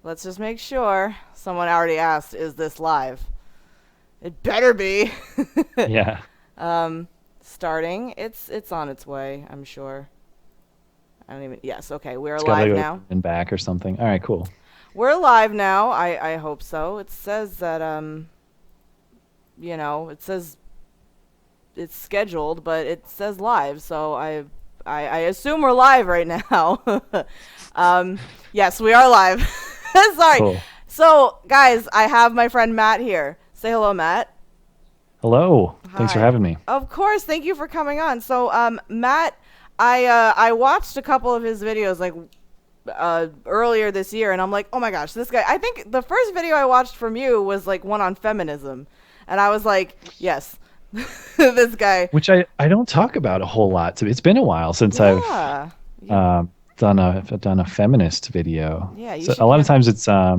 let's just make sure. Someone already asked, is this live? It better be. Yeah. Starting. It's on its way, I'm sure. I don't even. Yes, okay. We're It's got to live go now. and back or something. All right, cool. We're live now. I hope so. It says that it says it's scheduled, but it says live, so I assume we're live right now. Yes, we are live. Sorry. Cool. So, guys, I have my friend Matt here. Say hello, Matt. Hello. Thanks for Hi. having me. Of course, thank you for coming on. So, Matt, I watched a couple of his videos like earlier this year, and I'm like, oh my gosh, this guy. I think the first video I watched from you was like one on feminism, and I was like, yes, this guy. Which I don't talk about a whole lot. So it's been a while since I've Yeah, um, done a feminist video. yeah, you So should a lot of get. times it's I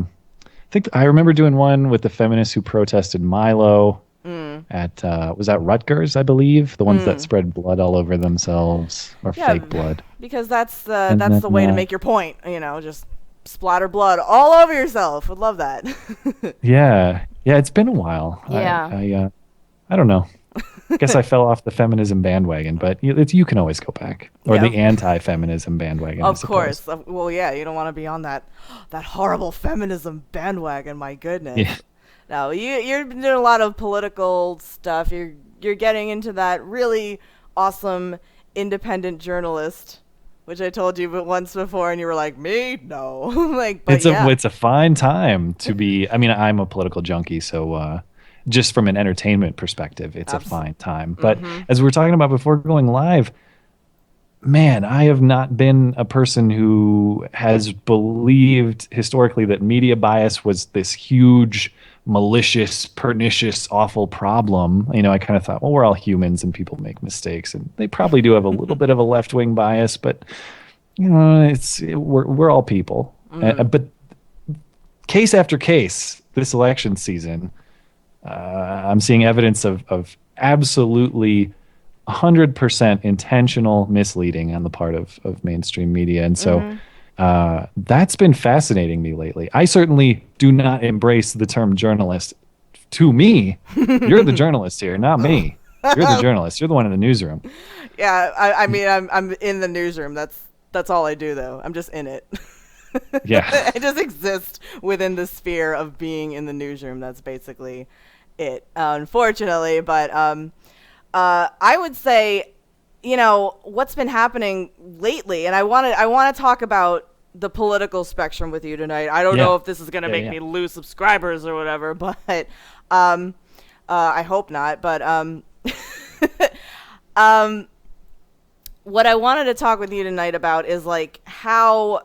think I remember doing one with the feminists who protested Milo Mm, at was that Rutgers, I believe, the ones that mm. spread blood all over themselves or Yeah, fake blood. because that's And that's then the way to make your point. Just splatter blood all over yourself. Would love that. yeah, it's been a while. Yeah. I don't know. I guess I fell off the feminism bandwagon, but you can always go back. Or Yeah. the anti-feminism bandwagon, I Of suppose. course. Well, yeah, you don't want to be on that horrible feminism bandwagon. My Yeah. goodness. No, you're doing a lot of political stuff. You're getting into that really awesome independent journalist, which I told you but once before, and you were like, me? No. Like, but yeah, It's a fine time to be. I mean, I'm a political junkie, so just from an entertainment perspective, it's a absolutely. fine time. But Mm-hmm. as we were talking about before going live, man, I have not been a person who has believed historically that media bias was this huge, malicious, pernicious, awful problem. I kind of thought, well, we're all humans and people make mistakes, and they probably do have a little bit of a left wing bias, but we're all people. Mm. But case after case, this election season, I'm seeing evidence of absolutely 100% intentional misleading on the part of mainstream media. And so Mm-hmm. that's been fascinating me lately. I certainly do not embrace the term journalist. To me, you're the journalist here, not me. You're the journalist. You're the one in the newsroom. Yeah, I mean, I'm in the newsroom. That's all I do, though. I'm just in it. Yeah. I just exist within the sphere of being in the newsroom. That's basically it, unfortunately. But I would say, what's been happening lately, and I want to talk about the political spectrum with you tonight. I don't Yeah. know if this is gonna Yeah. make Yeah. me lose subscribers or whatever, but um, I hope not. But um, what I wanted to talk with you tonight about is like how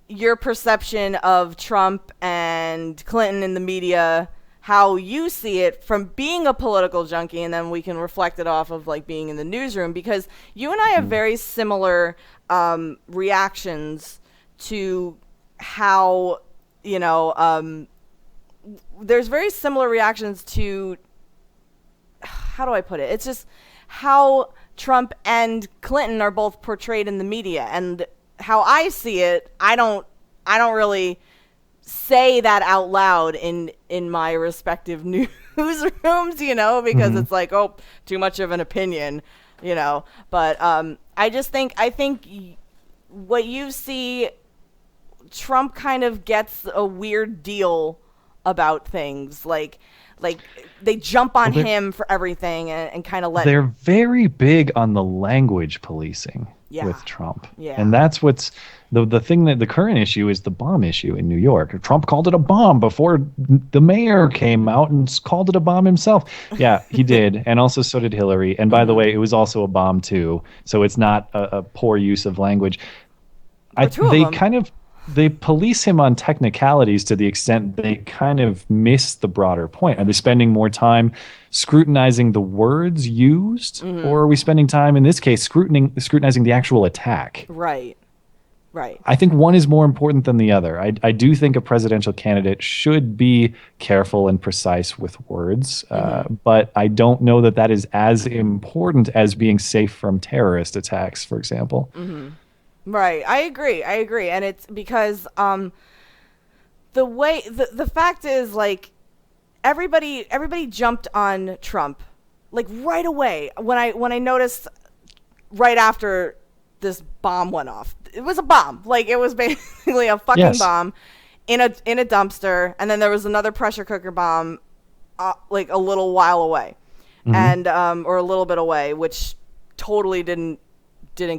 your perception of Trump and Clinton in the media, how you see it from being a political junkie, and then we can reflect it off of like being in the newsroom, because you and I have Mm. very similar reactions to how you know there's very similar reactions to, how do I put it? It's just how Trump and Clinton are both portrayed in the media, and how I see it. I don't really say that out loud in my respective newsrooms, because Mhm. it's like, oh, too much of an opinion, But I think what you see, Trump kind of gets a weird deal about things, like they jump Well, on him for everything, and kind of let. they're very big on the language policing Yeah, with Trump. yeah. And that's what's the thing, that the current issue is the bomb issue in New York. Trump called it a bomb before the mayor came out and called it a bomb himself. Yeah, he did. And also so did Hillary. And by the Hmm. way, it was also a bomb too. So it's not a poor use of language. Or two of They them. kind of they police him on technicalities to the extent they kind of miss the broader point. Are they spending more time scrutinizing the words used, Hmm. or are we spending time in this case scrutinizing the actual attack? Right, right. I think one is more important than the other. I do think a presidential candidate should be careful and precise with words, Hmm. but I don't know that that is as important as being safe from terrorist attacks, for example. Hmm. Right. I agree. And it's because the way the fact is, like, everybody jumped on Trump like right away when I noticed right after this bomb went off. It was a bomb. Like, it was basically a fucking Yes. bomb in a dumpster, and then there was another pressure cooker bomb like a little while away. Hmm. And or a little bit away, which totally didn't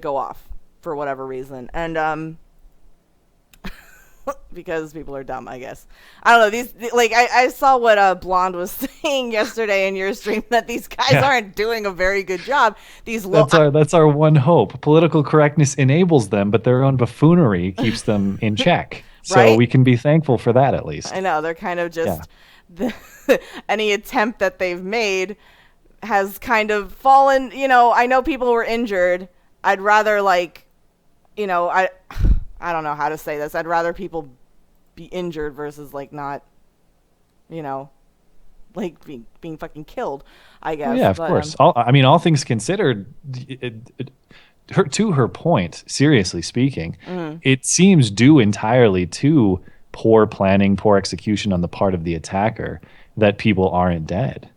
go off for whatever reason. And because people are dumb, I guess. I don't know. Like, I saw what Blonde was saying yesterday in your stream, that these guys Yeah. aren't doing a very good job. That's our one hope. Political correctness enables them, but their own buffoonery keeps them in check. So Right? we can be thankful for that at least. I know they're kind of Yeah. just any attempt that they've made has kind of fallen. I know people were injured. I'd rather, like, I don't know how to say this. I'd rather people be injured versus, like, not, you know, like being fucking killed, I Oh guess. yeah, of But course. I mean, all things considered, to her point, seriously speaking, it seems due entirely to poor planning, poor execution on the part of the attacker that people aren't dead.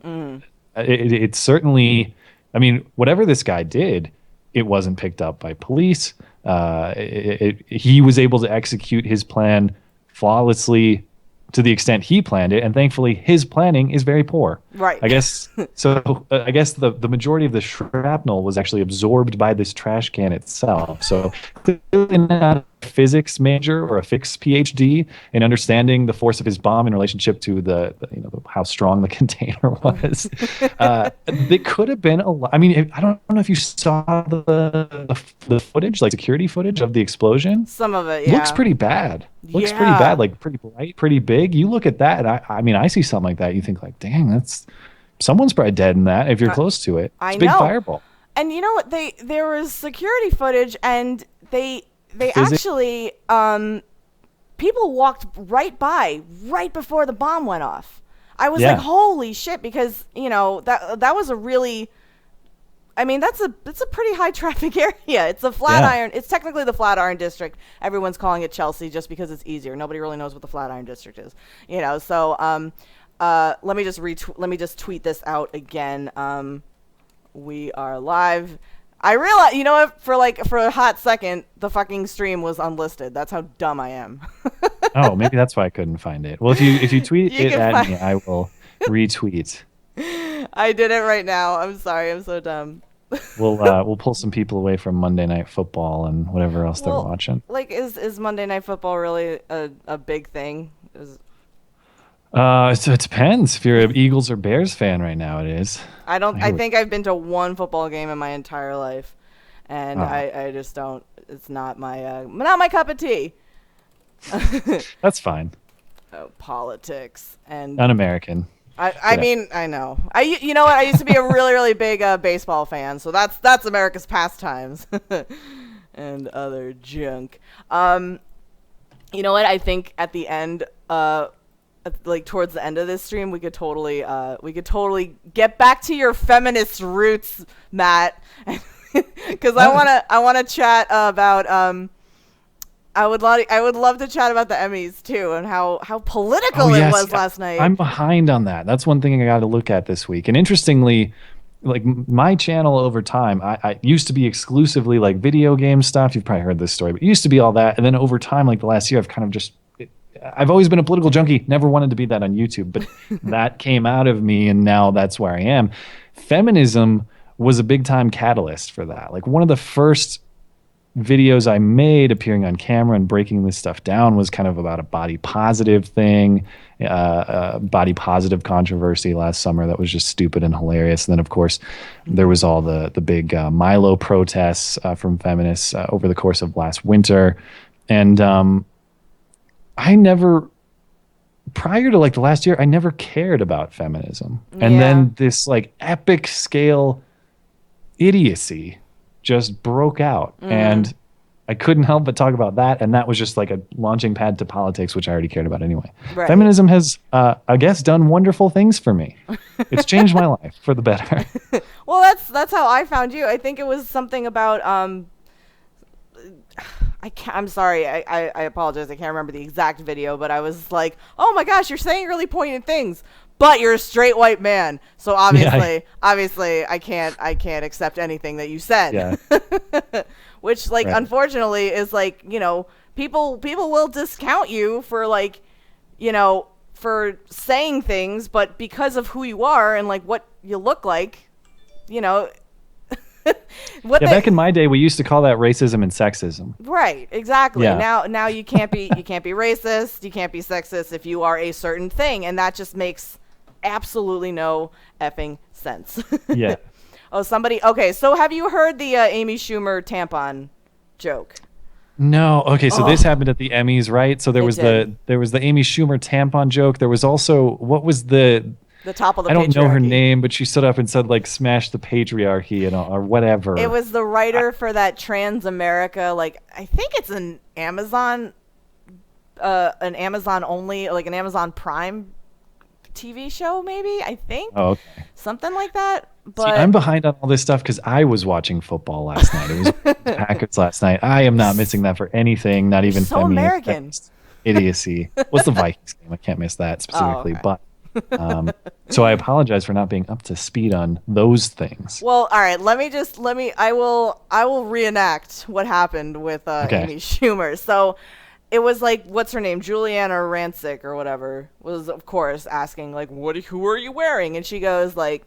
It's certainly, I mean, whatever this guy did, it wasn't picked up by police. He was able to execute his plan flawlessly to the extent he planned it, and thankfully his planning is very poor. right. I guess so. I guess the majority of the shrapnel was actually absorbed by this trash can itself. So clearly not a physics major or a physics PhD in understanding the force of his bomb in relationship to how strong the container was. It could have been a lot. I mean, I don't know if you saw the footage, like security footage of the explosion. Some of it, Looks yeah. pretty bad. Looks pretty Yeah. bad, like pretty bright, pretty big. You look at that, and I mean, I see something like that. You think, like, dang, that's someone's probably dead in that if you're close to it. I It's a big know. fireball. And you know what? There was security footage, and they Physics. actually people walked right before the bomb went off. I was Yeah. like, holy shit, because that was a really, I mean, that's a pretty high traffic area. It's a Flatiron. It's technically the Flatiron District. Everyone's calling it Chelsea just because it's easier. Nobody really knows what the Flatiron District is. So let me just tweet this out again. We are live. I realize, you know what? For a hot second, the fucking stream was unlisted. That's how dumb I am. Oh, maybe that's why I couldn't find it. Well, if you tweet You it can at find- me, I will retweet. I did it right now. I'm sorry. I'm so dumb. We'll pull some people away from Monday Night Football and whatever else they're Well, watching. like, is Monday Night Football really a big thing? So it depends. If you're an Eagles or Bears fan right now, it is. I think I've been to one football game in my entire life, and Oh. I just don't. It's not my cup of tea. That's fine. Politics and Un-American. I mean, I know. You know what? I used to be a really, really big baseball fan, so that's America's pastimes and other junk. You know what? I think at the end, like towards the end of this stream, we could totally get back to your feminist roots, Matt, because I wanna chat about I would love to chat about the Emmys too, and how political it was last night. I'm behind on that. That's one thing I got to look at this week. And interestingly, like my channel over time, I used to be exclusively like video game stuff. You've probably heard this story, but it used to be all that. And then over time, like the last year, I've kind of I've always been a political junkie, never wanted to be that on YouTube, but that came out of me, and now that's where I am. Feminism was a big time catalyst for that. Like one of the first videos I made appearing on camera and breaking this stuff down was kind of about a body positive thing, body positive controversy last summer that was just stupid and hilarious. And then, of course, there was all the big Milo protests from feminists over the course of last winter. And I never, prior to like the last year, I never cared about feminism. And Yeah. then this like epic scale idiocy just broke out, and I couldn't help but talk about that. And that was just like a launching pad to politics, which I already cared about anyway. Right. Feminism has, I guess, done wonderful things for me. It's changed my life for the better. Well, that's how I found you. I think it was something about I can't, I'm sorry. I apologize. I can't remember the exact video, but I was like, "Oh my gosh, you're saying really poignant things, but you're a straight white man, so Yeah, obviously, I can't accept anything that you said." yeah, Which, like, right. unfortunately, is like, people will discount you for, like, for saying things, but because of who you are and like what you look like, you know, what Yeah, back they in my day, we used to call that racism and sexism. Right, exactly. Yeah, Now you can't be racist, you can't be sexist if you are a certain thing, and that just makes absolutely no effing sense. yeah. Oh, somebody. Okay, so have you heard the Amy Schumer tampon joke? No, okay, so this Oh, happened at the Emmys, right? So there it was did. the Amy Schumer tampon joke. There was also what was the The top of the I don't know her patriarchy. name, but she stood up and said like smash the patriarchy and or It whatever. was the I, writer for that Trans America, like I think it's an Amazon only, like an Amazon Prime TV show, maybe. I think oh, okay. something like that. See, I'm But behind on all this stuff because I was watching football last night. It was Packers last night. I am not missing that for anything, not you're even so American. feminist idiocy. What's the Vikings game? I can't miss that Oh, specifically. okay. But so I apologize for not being up to speed on those things. Well, all right. I will reenact what happened with Okay. Amy Schumer. So it was like, what's her name, Juliana Rancic or whatever, was of course asking like, who are you wearing? And she goes like,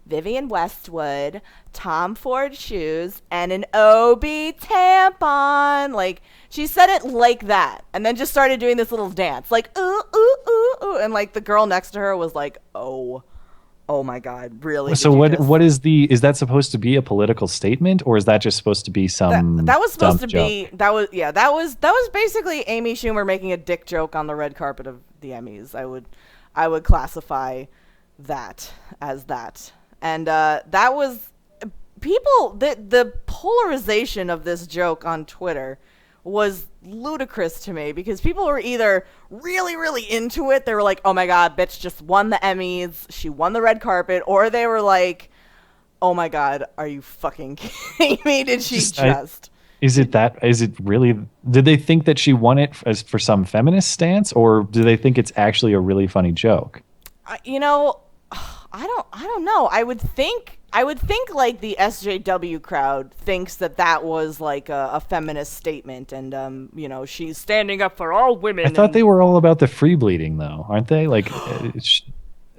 Vivian Westwood, Tom Ford shoes, and an OB tampon. Like, she said it like that, and then just started doing this little dance, like ooh ooh ooh ooh, and like the girl next to her was like, oh my God, really? So Did you just? is that supposed to be a political statement or is that just supposed to be That some that was supposed dumb to joke? be that was basically Amy Schumer making a dick joke on the red carpet of the Emmys. I would classify that as that. And that was the polarization of this joke on Twitter was ludicrous to me because people were either really really into it, they were like, "Oh my God, bitch just won the Emmys. She won the red carpet," or they were like, "Oh my God, are you fucking kidding me? Did she Just I, just?" is it really did they think that she won it as for some feminist stance or do they think it's actually a really funny joke? You know, I don't know. I would think like the SJW crowd thinks that was like a feminist statement, and she's standing up for all I women. thought And they were all about the free bleeding though, aren't they? Like oh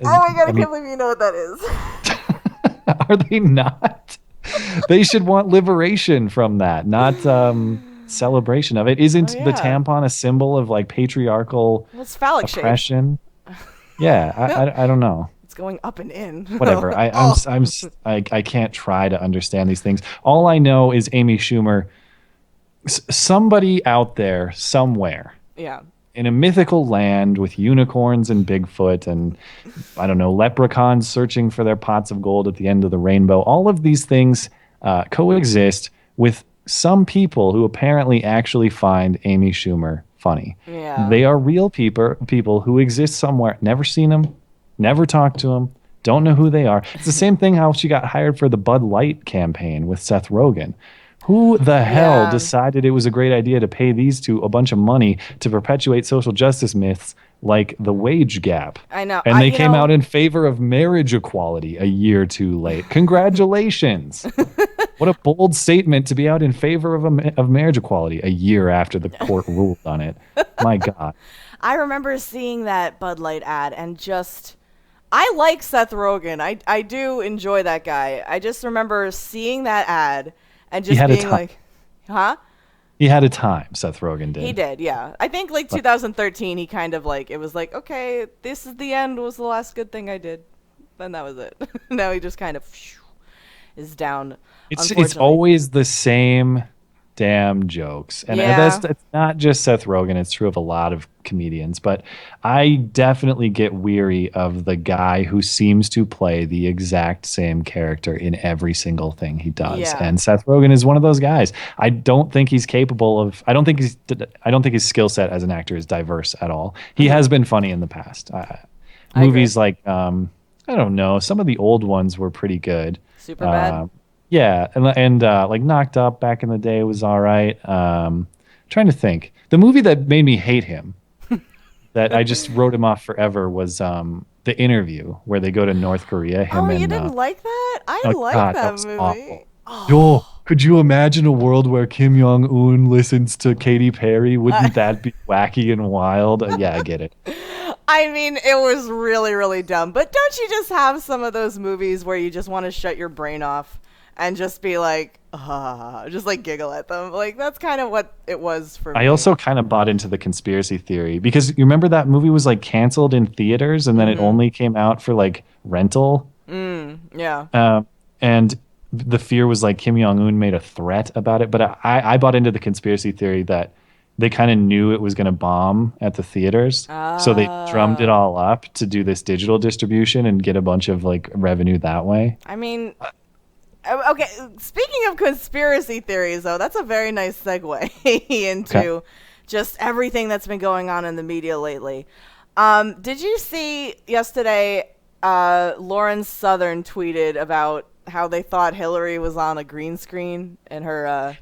my God, I I mean, can't believe you know what that is. are they not? They should want liberation from that, not celebration of it. Oh Isn't the yeah, tampon a symbol of like patriarchal well, it's phallic shaped. oppression? Yeah, I don't know. It's going up and in. Whatever. Oh I can't try to understand these things. All I know is Amy Schumer. Somebody out there somewhere yeah, in a mythical land with unicorns and Bigfoot and I don't know leprechauns searching for their pots of gold at the end of the rainbow. All of these things coexist with some people who apparently actually find Amy Schumer funny. yeah. They are real people who exist somewhere. Never seen them, never talked to them, don't know who they are. It's the same thing how she got hired for the Bud Light campaign with Seth Rogen. Who the hell Yeah, decided it was a great idea to pay these two a bunch of money to perpetuate social justice myths like the wage gap? I know. And they came out in favor of marriage equality a year too late. Congratulations. What a bold statement to be out in favor of marriage equality a year after the court ruled on it. My God. I remember seeing that Bud Light ad and just I like Seth Rogen. I do enjoy that guy. I just remember seeing that ad and He just had a being time. like, "Huh?" He had a time, Seth Rogen He did. did, yeah. I think like But 2013 he kind of like it was like, "Okay, this is the end, was the last good thing I did." Then that was it. Now he just kind of is down, it's unfortunately. always the same damn jokes. And Yeah. it's not just Seth Rogen, it's true of a lot of comedians, but I definitely get weary of the guy who seems to play the exact same character in every single thing he does. Yeah. And Seth Rogen is one of those guys. I don't think his skill set as an actor is diverse at all. He Mhm. has been funny in the past. I agree. Movies like I don't know, some of the old ones were pretty good. Super bad. Uh, Yeah, and like Knocked Up back in the day was all right. Trying to think. The movie that made me hate him, that I just wrote him off forever, was The Interview, where they go to North Korea. Oh, Him you and didn't like that? I oh like God, that that was movie. awful. Yo, Oh, could you imagine a world where Kim Jong Un listens to Katy Perry? I, Wouldn't that be wacky and wild? Yeah, I get it. I mean, it was really, really dumb. But don't you just have some of those movies where you just want to shut your brain off and just be like, just like giggle at them? Like, that's kind of what it was for I me. also kind of bought into the conspiracy theory because you remember that movie was like canceled in theaters and then it Mm-hmm. only came out for like rental. Yeah. Uh, and the fear was like Kim Jong Un made a threat about it. But I bought into the conspiracy theory that they kind of knew it was going to bomb at the theaters. So they drummed it Uh, all up to do this digital distribution and get a bunch of like revenue that way. I mean, okay. Speaking of conspiracy theories, though, that's a very nice segue Okay. into just everything that's been going on in the media lately. Did you see yesterday? Lauren Southern tweeted about how they thought Hillary was on a green screen in her.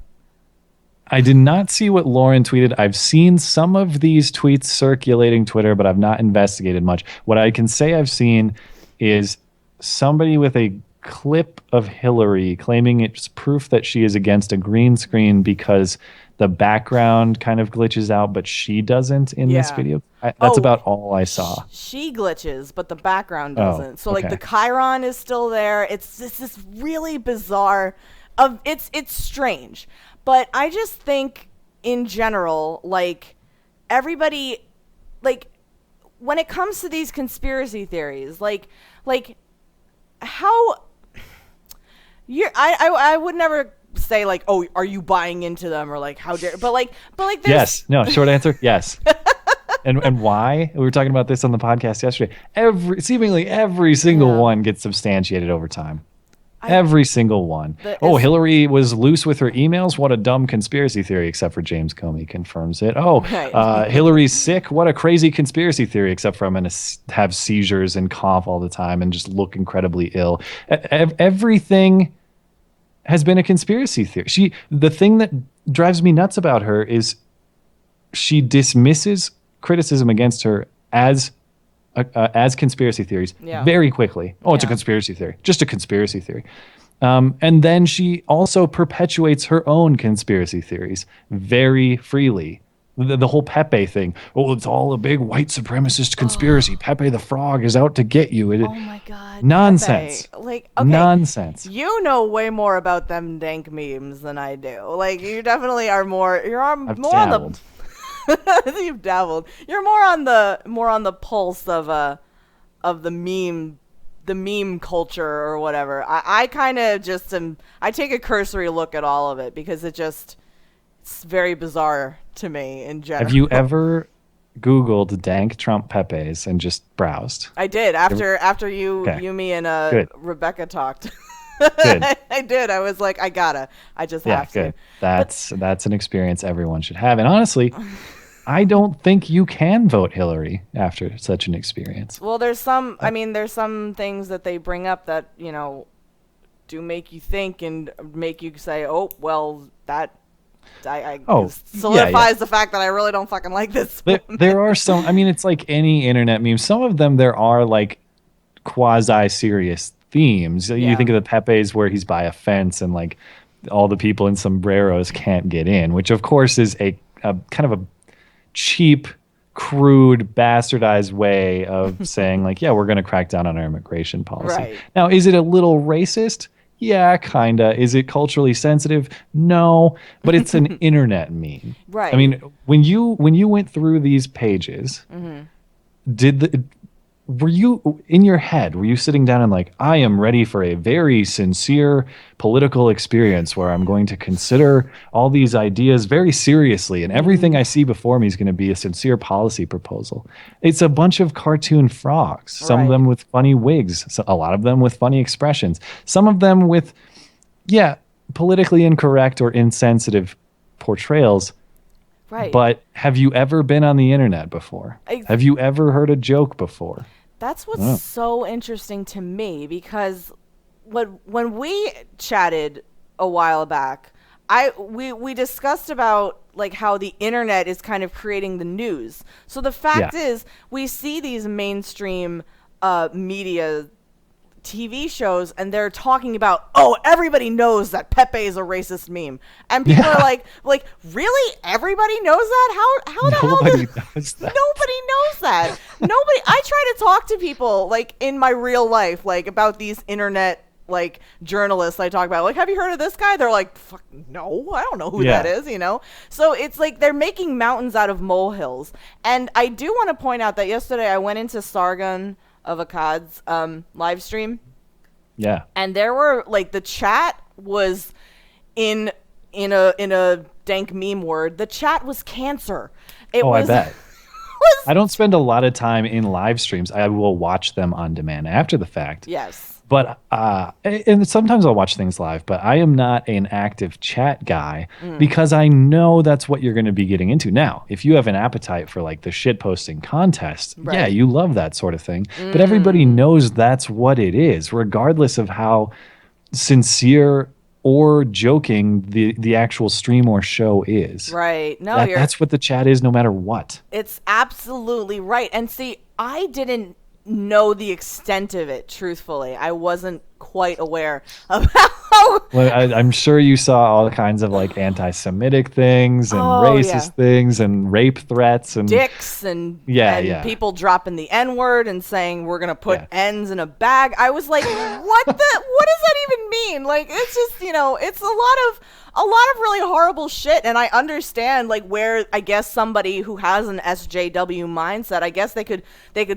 I did not see what Lauren tweeted. I've seen some of these tweets circulating Twitter, but I've not investigated much. What I can say I've seen is somebody with a clip of Hillary claiming it's proof that she is against a green screen because the background kind of glitches out, but she doesn't in this Yeah. video. That's Oh, about all I saw. she glitches, but the background Oh, doesn't. So like the okay. Chiron is still there. It's this really bizarre. It's strange, but I just think in general, like everybody, like when it comes to these conspiracy theories, like how I would never say like, oh, are you buying into them, or like how dare, but like there's Yes. No, short answer, yes. And why? We were talking about this on the podcast yesterday. Seemingly every single yeah. one gets substantiated over time. I Every single one. the Oh, is Hillary was loose with her emails. What a dumb conspiracy theory, except for James Comey confirms it. Oh, right. Hillary's sick. What a crazy conspiracy theory, except for I'm going to have seizures and cough all the time and just look incredibly ill. Everything has been a conspiracy theory. The thing that drives me nuts about her is she dismisses criticism against her as conspiracy theories Yeah. very quickly. Oh, it's a Yeah. conspiracy theory. Just a conspiracy theory. And then she also perpetuates her own conspiracy theories very freely. The whole Pepe thing. Oh, it's all a big white supremacist conspiracy. Oh, Pepe the Frog is out to get you. oh my God, Pepe. Nonsense. Like, okay, Nonsense. you know way more about them dank memes than I do. Like, you definitely are more. I've More on dabbled. the. You've dabbled. You're more on the pulse of the meme culture or whatever. I kind of just am. I take a cursory look at all of it because it's very bizarre to me in Have general. you ever Googled dank Trump Pepes and just browsed? I did after you Okay, me and good, Rebecca talked. good. I did. I was like, I just Yeah, have to. good. But That's an experience everyone should have. And honestly, I don't think you can vote Hillary after such an experience. well, there's some. I mean, there's some things that they bring up that do make you think and make you say, oh, well, that I Oh, yeah, yeah. solidifies the fact that I really don't fucking like this woman. There are some, I mean, it's like any internet meme. Some of them, there are like quasi serious themes. You Yeah. think of the Pepe's where he's by a fence and like all the people in sombreros can't get in, which of course is a kind of a cheap, crude, bastardized way of saying like, yeah, we're going to crack down on our immigration policy. Right. Now, is it a little racist? Yeah, kinda. Is it culturally sensitive? No, but it's an internet meme. Right. I mean, when you went through these pages, did the were you in your head, were you sitting down and like, I am ready for a very sincere political experience where I'm going to consider all these ideas very seriously and everything I see before me is going to be a sincere policy proposal? It's a bunch of cartoon frogs, some of Right. them with funny wigs, a lot of them with funny expressions, some of them with, yeah, politically incorrect or insensitive portrayals. Right. But have you ever been on the internet before? I- Have you ever heard a joke before? That's what's Oh. so interesting to me because when we chatted a while back, we discussed about like how the internet is kind of creating the news. So the fact is, we see these mainstream media TV shows, and they're talking about, oh, everybody knows that Pepe is a racist meme, and people are like, really, everybody knows that? How the hell knows that. Nobody knows that. Nobody. I try to talk to people like in my real life, like about these internet like journalists I talk about, like, have you heard of this guy? They're like, fuck, no, I don't know who that is, you know? So it's like they're making mountains out of molehills. And I do want to point out that yesterday I went into Sargon of Akkad's live stream. Yeah. And there were like the chat was in a dank meme word. The chat was cancer. I bet. I don't spend a lot of time in live streams. I will watch them on demand after the fact. Yes. But and sometimes I'll watch things live, but I am not an active chat guy because I know that's what you're going to be getting into. Now, if you have an appetite for like the shit posting contest, yeah, you love that sort of thing. But everybody knows that's what it is, regardless of how sincere or joking the actual stream or show is. Right. No, that's what the chat is, no matter what. It's absolutely right. And see, I didn't know the extent of it, truthfully. I wasn't quite aware of how... Well, I'm sure you saw all kinds of like anti-Semitic things and racist things and rape threats and dicks and people dropping the N-word and saying we're gonna put N's in a bag. I was like, what does that even mean? Like, it's just, you know, it's a lot of really horrible shit. And I understand like where I guess somebody who has an SJW mindset, I guess they could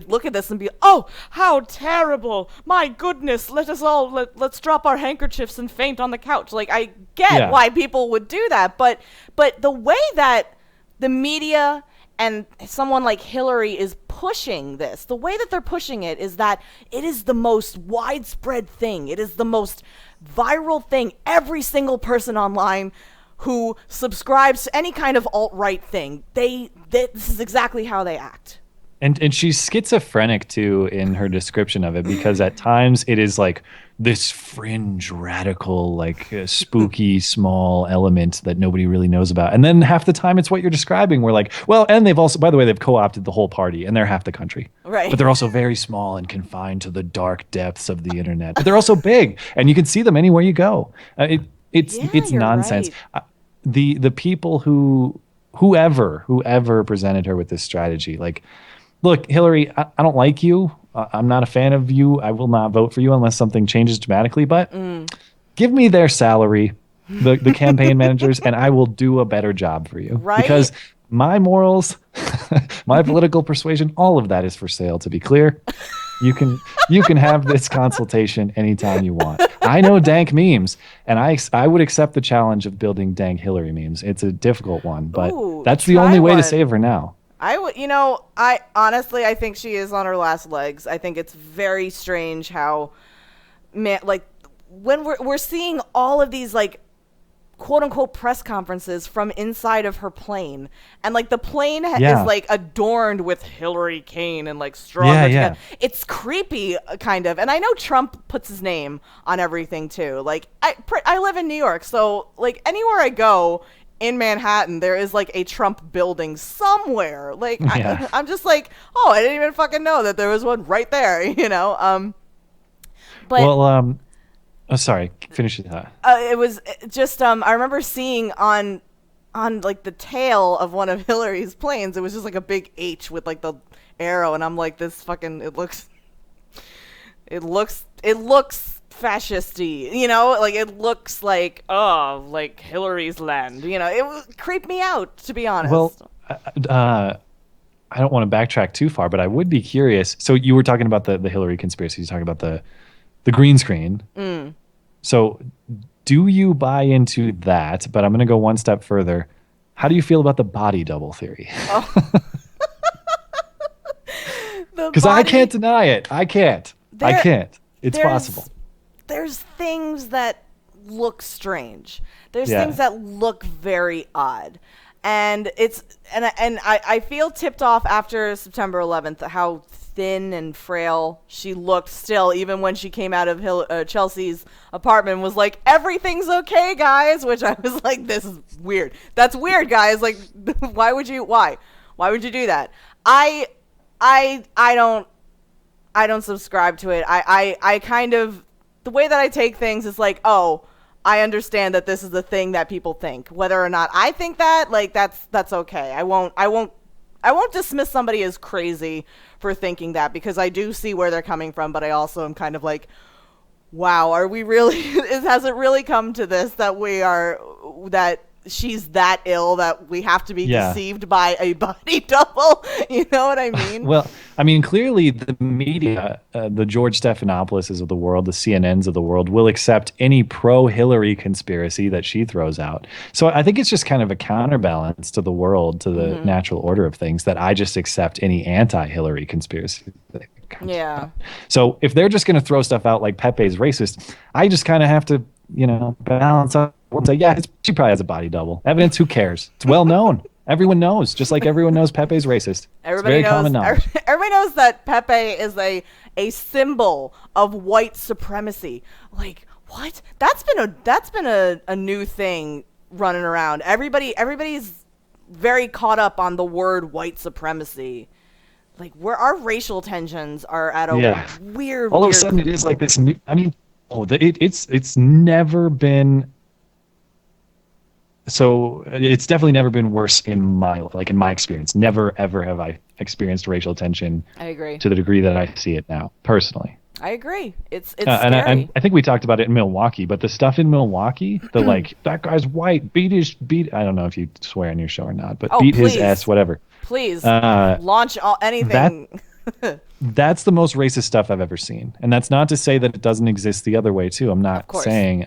look at this and be, oh, how terrible, my goodness, let's drop our handkerchiefs and faint on the couch. Like, I get why people would do that, but the way that the media and someone like Hillary is pushing this, the way that they're pushing it is that it is the most widespread thing. It is the most viral thing. Every single person online who subscribes to any kind of alt-right thing, this is exactly how they act. And she's schizophrenic too in her description of it, because at times it is like this fringe radical, like spooky small element that nobody really knows about. And then half the time it's what you're describing. We're like, well, and they've also, by the way, they've co-opted the whole party and they're half the country. Right. But they're also very small and confined to the dark depths of the internet. But they're also big and you can see them anywhere you go. It's nonsense. Right. The people whoever presented her with this strategy, like, look, Hillary, I don't like you. I'm not a fan of you. I will not vote for you unless something changes dramatically. But give me their salary, the campaign managers, and I will do a better job for you. Right? Because my morals, my political persuasion, all of that is for sale, to be clear. You can have this consultation anytime you want. I know dank memes, and I would accept the challenge of building dank Hillary memes. It's a difficult one, but that's the only way to save her now. I honestly, I think she is on her last legs. I think it's very strange how, like, when we're seeing all of these, like, quote unquote press conferences from inside of her plane, and like the plane is like adorned with Hillary Kane and like straw. It's creepy, kind of. And I know Trump puts his name on everything too. Like, I live in New York, so like anywhere I go in Manhattan, there is like a Trump building somewhere. Like, I'm just like, oh, I didn't even fucking know that there was one right there, you know? But oh, sorry, finish that. It was just, I remember seeing on like the tail of one of Hillary's planes, it was just like a big H with like the arrow. And I'm like, this fucking, it looks fascisty, you know, like it looks like, oh, like Hillary's land, you know. It creeped me out, to be honest. Well, I don't want to backtrack too far, but I would be curious. So you were talking about the Hillary conspiracy. You're talking about the green screen. So do you buy into that? But I'm going to go one step further. How do you feel about the body double theory? Because I can't deny it. I can't. It's possible. There's things that look strange. There's things that look very odd. And I feel tipped off after September 11th how thin and frail she looked still, even when she came out of Chelsea's apartment, was like, everything's okay, guys, which I was like, this is weird. That's weird, guys. Like, why would you do that? I don't subscribe to it. I kind of, the way that I take things is like, oh, I understand that this is the thing that people think. Whether or not I think that, like, that's okay. I won't dismiss somebody as crazy for thinking that, because I do see where they're coming from, but I also am kind of like, wow, are we really, has it really come to this, that she's that ill that we have to be deceived by a body double? You know what I mean? Well, I mean, clearly the media, the George Stephanopoulos of the world, the CNNs of the world, will accept any pro-Hillary conspiracy that she throws out. So I think it's just kind of a counterbalance to the world, to the natural order of things, that I just accept any anti-Hillary conspiracy that comes out. So if they're just going to throw stuff out like Pepe's racist, I just kind of have to, balance up and say, yeah, she probably has a body double. Evidence, who cares? It's well known. Everyone knows, just like everyone knows Pepe's racist. Everybody knows, common knowledge. Everybody knows that Pepe is a symbol of white supremacy. Like, what? That's been a new thing running around. Everybody's very caught up on the word white supremacy. Like, where our racial tensions are at a weird. All of a sudden, it is like this new. I mean, it's never been. So it's definitely never been worse in my experience. Never ever have I experienced racial tension. I agree. To the degree that I see it now, personally. I agree. It's and scary. I think we talked about it in Milwaukee, but the stuff in Milwaukee, the like, that guy's white, beat. I don't know if you swear on your show or not, but beat his ass, whatever. Please launch anything. That's the most racist stuff I've ever seen. And that's not to say that it doesn't exist the other way, too. I'm not saying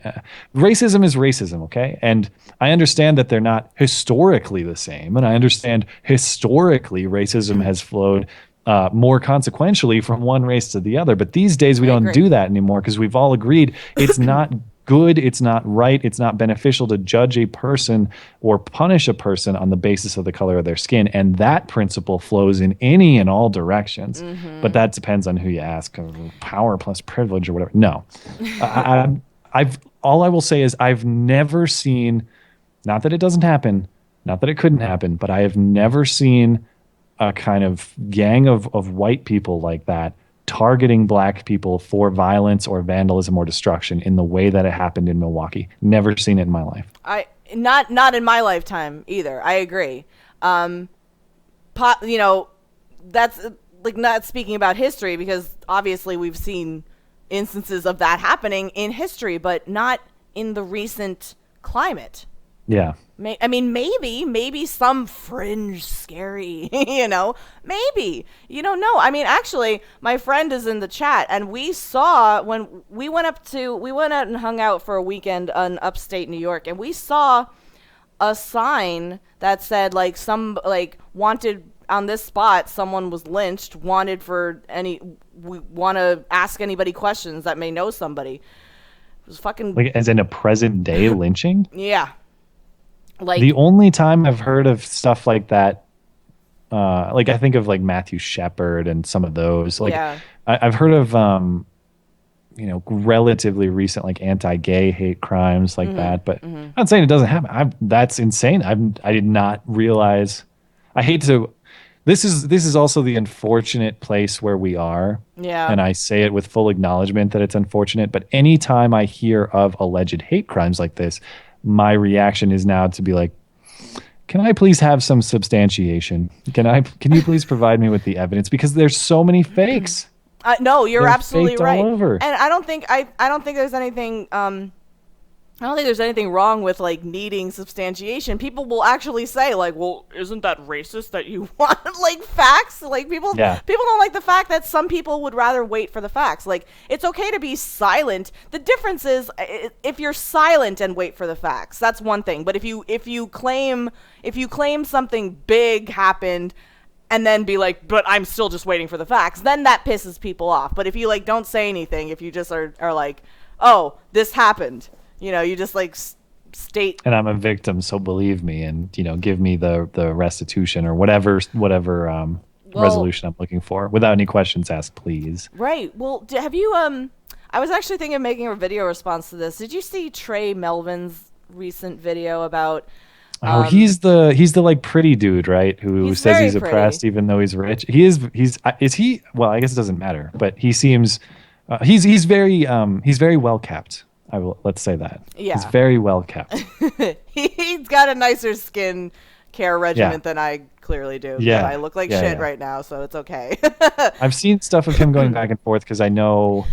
racism is racism, okay? And I understand that they're not historically the same. And I understand historically racism has flowed more consequentially from one race to the other. But these days we don't do that anymore, because we've all agreed it's not good, it's not right, it's not beneficial to judge a person or punish a person on the basis of the color of their skin. And that principle flows in any and all directions. But that depends on who you ask. Power plus privilege or whatever. No. All I will say is I've never seen, not that it doesn't happen, not that it couldn't happen, but I have never seen a kind of gang of white people like that targeting black people for violence or vandalism or destruction in the way that it happened in Milwaukee. Never seen it in my life. Not in my lifetime either. I agree. That's like, not speaking about history, because obviously we've seen instances of that happening in history, but not in the recent climate. Yeah. I mean, maybe some fringe scary, maybe, you don't know. I mean, actually, my friend is in the chat, and we saw when we went out and hung out for a weekend in upstate New York, and we saw a sign that said, like, wanted on this spot, someone was lynched, we want to ask anybody questions that may know somebody. It was fucking, like, as in a present day lynching? Yeah. Like, the only time I've heard of stuff like that, like, I think of like Matthew Shepard and some of those. Like, I've heard of relatively recent, like, anti-gay hate crimes like that. But I'm not saying it doesn't happen. That's insane. I did not realize. I hate to. This is also the unfortunate place where we are. Yeah. And I say it with full acknowledgement that it's unfortunate. But anytime I hear of alleged hate crimes like this, my reaction is now to be like, can I please have some substantiation? Can you please provide me with the evidence? Because there's so many fakes. No, you're absolutely right. All over. And I don't think there's anything I don't think there's anything wrong with, like, needing substantiation. People will actually say, like, well, isn't that racist that you want, like, facts? Like, people don't like the fact that some people would rather wait for the facts. Like, it's okay to be silent. The difference is if you're silent and wait for the facts, that's one thing. But if you claim something big happened and then be like, but I'm still just waiting for the facts, then that pisses people off. But if you, like, don't say anything, if you just are like, oh, this happened, you just, like, state. And I'm a victim, so believe me, and, give me the restitution or whatever. Well, resolution I'm looking for. Without any questions asked, please. right. Well, have you I was actually thinking of making a video response to this. Did you see Trey Melvin's recent video about Oh, um he's the like pretty dude, right? Who he's says very he's pretty. oppressed even though he's rich. Is he? Well, I guess it doesn't matter, but he seems he's very well kept. Let's say that he's Yeah. very well kept. He's got a nicer skin care Yeah, regimen than I clearly do because I yeah, look like yeah, shit yeah. right now, so it's okay. I've seen stuff of him going back and forth because I know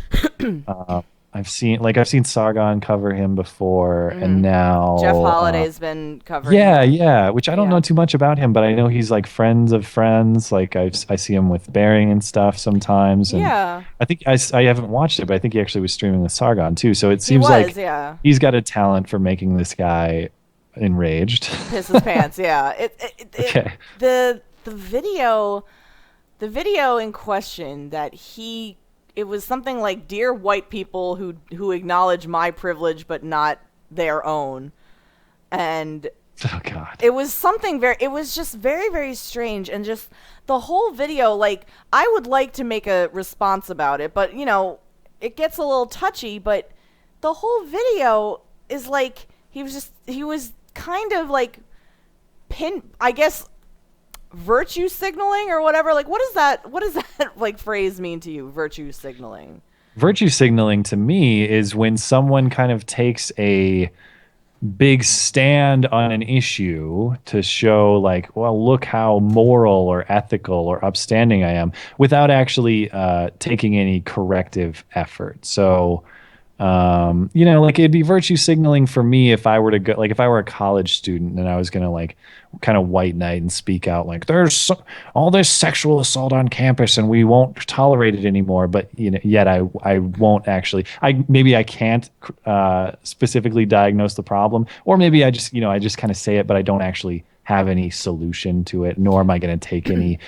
uh, I've seen Sargon cover him before, and hmm Jeff now Holliday's been covering yeah, him. yeah, which I don't know Yeah. too much about him, but I know he's like friends of friends. Like I see him with Bearing and stuff sometimes, and Yeah. I haven't watched it, but I think he actually was streaming with Sargon too. So it He seems was, like yeah. he's got a talent for making this guy enraged. Piss his pants, yeah. Okay. The video in question that it was something like dear white people who acknowledge my privilege but not their own. And Oh God. it was just very, very strange. And just the whole video, like, I would like to make a response about it, but it gets a little touchy. But the whole video is like he was kind of like I guess, virtue signaling or whatever. Like, what does that like phrase mean to you, virtue signaling? Virtue signaling to me is when someone kind of takes a big stand on an issue to show like, well, look how moral or ethical or upstanding I am without actually taking any corrective effort. So like it'd be virtue signaling for me if I were to go, like if I were a college student and I was going to like kind of white knight and speak out like all this sexual assault on campus and we won't tolerate it anymore. But yet I won't actually, maybe I can't specifically diagnose the problem, or maybe I just kind of say it, but I don't actually have any solution to it, nor am I going to take any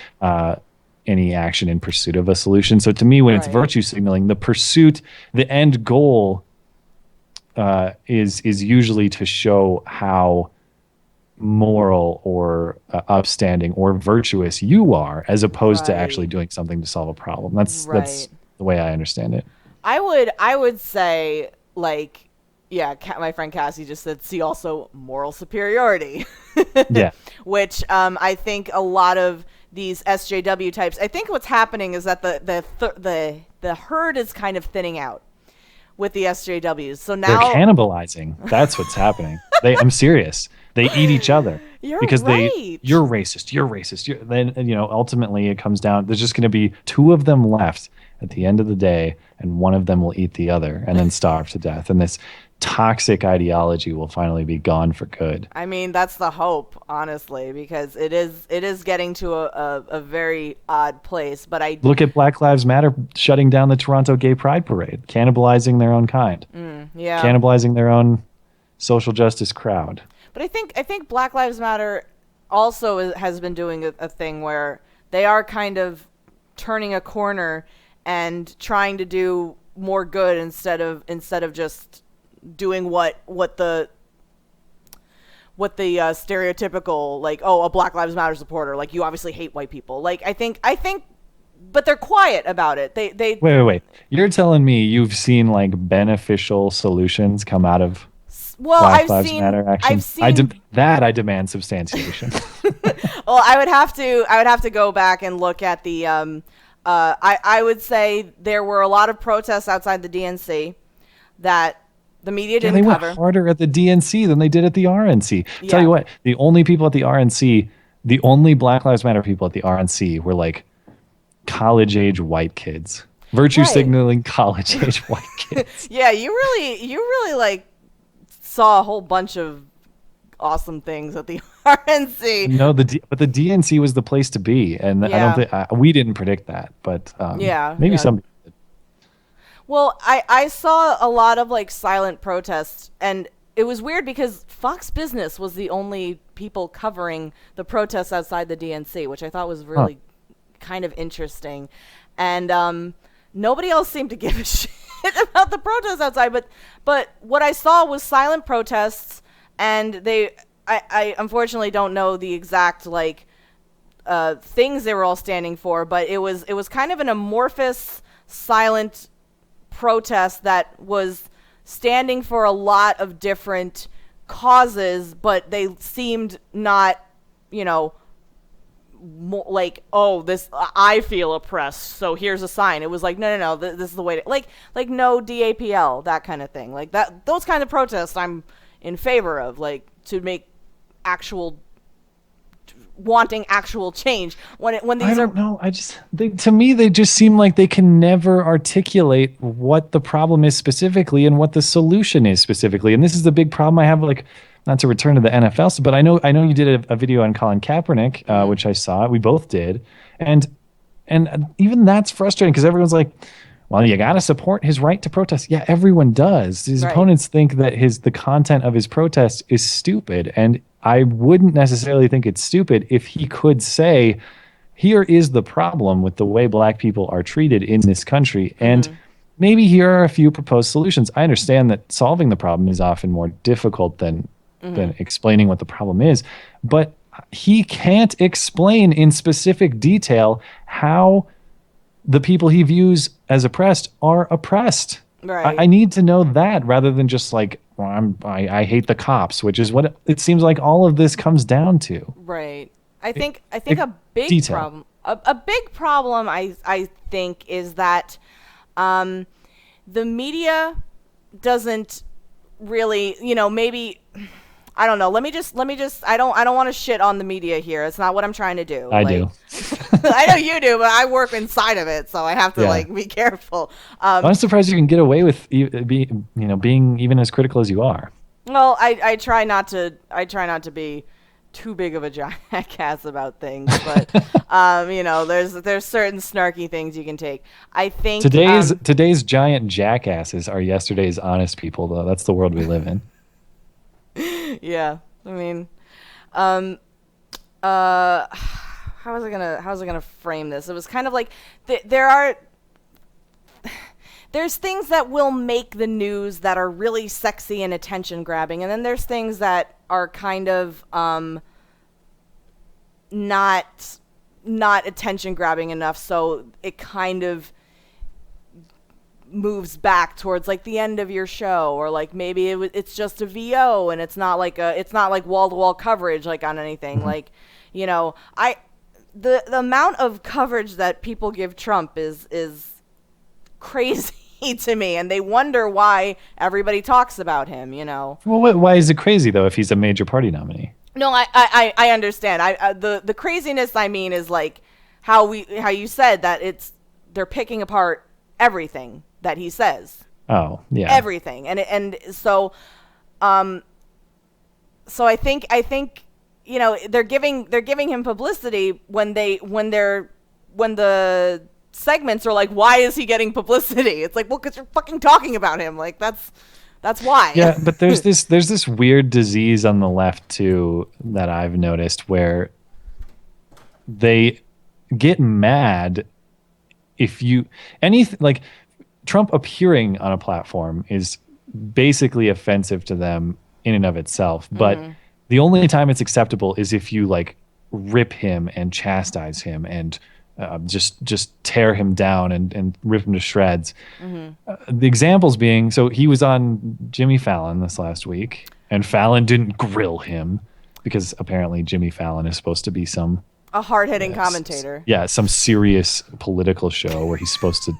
action in pursuit of a solution. So to me, when it's Right. virtue signaling, the end goal is usually to show how moral or upstanding or virtuous you are, as opposed to actually Right. doing something to solve a problem. That's Right. the way I understand it. I would say, like, yeah, my friend Cassie just said, see also moral superiority, Yeah, which I think a lot of these SJW types. I think what's happening is that the herd is kind of thinning out with the SJWs. So they're now cannibalizing. That's what's happening. I'm serious. They eat each other you're because right. you're racist. You're racist. Then ultimately it comes down. There's just going to be two of them left at the end of the day, and one of them will eat the other and then starve to death. And this toxic ideology will finally be gone for good. I mean, that's the hope, honestly, because it is getting to a very odd place. But Look at Black Lives Matter shutting down the Toronto Gay Pride Parade, cannibalizing their own kind, yeah. cannibalizing their own social justice crowd. But I think Black Lives Matter also has been doing a thing where they are kind of turning a corner and trying to do more good instead of just doing what the stereotypical, like, oh, a Black Lives Matter supporter, like, you obviously hate white people. Like, I think but they're quiet about it. They Wait. You're telling me you've seen like beneficial solutions come out of well, Black Lives Matter I've actions? seen I demand substantiation. well, I would have to go back and look at the I would say there were a lot of protests outside the DNC that the media Yeah, they didn't went cover. harder at the DNC than they did at the RNC. Tell Yeah. you what, the only people at the RNC, the only Black Lives Matter people at the RNC were like college age white kids. Virtue Right. signaling college age white kids. Yeah, you really like saw a whole bunch of awesome things at the RNC. No, but the DNC was the place to be, and I don't Yeah. think we didn't predict that, but Yeah, maybe yeah. some. Well, I saw a lot of like silent protests, and it was weird because Fox Business was the only people covering the protests outside the DNC, which I thought was Huh. really kind of interesting. And nobody else seemed to give a shit about the protests outside. But what I saw was silent protests, and I unfortunately don't know the exact like things they were all standing for, but it was kind of an amorphous, silent protest that was standing for a lot of different causes, but they seemed not, you know, like, oh, this, I feel oppressed, so here's a sign. It was like, no, this is the way to, like no DAPL, that kind of thing, like that, those kinds of protests I'm in favor of, like, to make actual, wanting actual change. When these I don't know. To me, they just seem like they can never articulate what the problem is specifically and what the solution is specifically. And this is the big problem I have. Like, not to return to the NFL, but I know you did a video on Colin Kaepernick, which I saw. We both did, and even that's frustrating because everyone's like, well, you got to support his right to protest. Yeah, everyone does. His opponents think that the content of his protest is stupid, and I wouldn't necessarily think it's stupid if he could say, here is the problem with the way black people are treated in this country, and maybe here are a few proposed solutions. I understand that solving the problem is often more difficult than explaining what the problem is, but he can't explain in specific detail how the people he views as oppressed are oppressed. Right. I need to know that rather than just like, well, I hate the cops, which is what it seems like all of this comes down to. Right. I think a big problem, a big problem I think is that the media doesn't really, you know, maybe, I don't know. Let me just. I don't want to shit on the media here. It's not what I'm trying to do. I do. I know you do, but I work inside of it, so I have to be careful. I'm surprised you can get away with being even as critical as you are. Well, I try not to. I try not to be too big of a jackass about things, but you know, there's certain snarky things you can take. I think today's giant jackasses are yesterday's honest people, though. That's the world we live in. Yeah, I mean, how was I gonna frame this? It was kind of like there's things that will make the news that are really sexy and attention grabbing, and then there's things that are kind of not attention grabbing enough, so it kind of moves back towards like the end of your show, or like maybe it's just a VO and it's not like wall-to-wall coverage like on anything. Like, you know, the amount of coverage that people give Trump is crazy to me, and they wonder why everybody talks about him, you know. Well, why is it crazy though if he's a major party nominee? No, I understand. The craziness I mean is like how you said that they're picking apart everything that he says. Oh, yeah. Everything. And so I think you know, they're giving him publicity when the segments are like, why is he getting publicity? It's like, well, cuz you're fucking talking about him. Like that's why. Yeah, but there's this weird disease on the left too that I've noticed where they get mad if you like Trump appearing on a platform is basically offensive to them in and of itself, but the only time it's acceptable is if you like rip him and chastise him and just tear him down and rip him to shreds. The examples being, so he was on Jimmy Fallon this last week, and Fallon didn't grill him because apparently Jimmy Fallon is supposed to be a hard-hitting commentator. Yeah, some serious political show where he's supposed to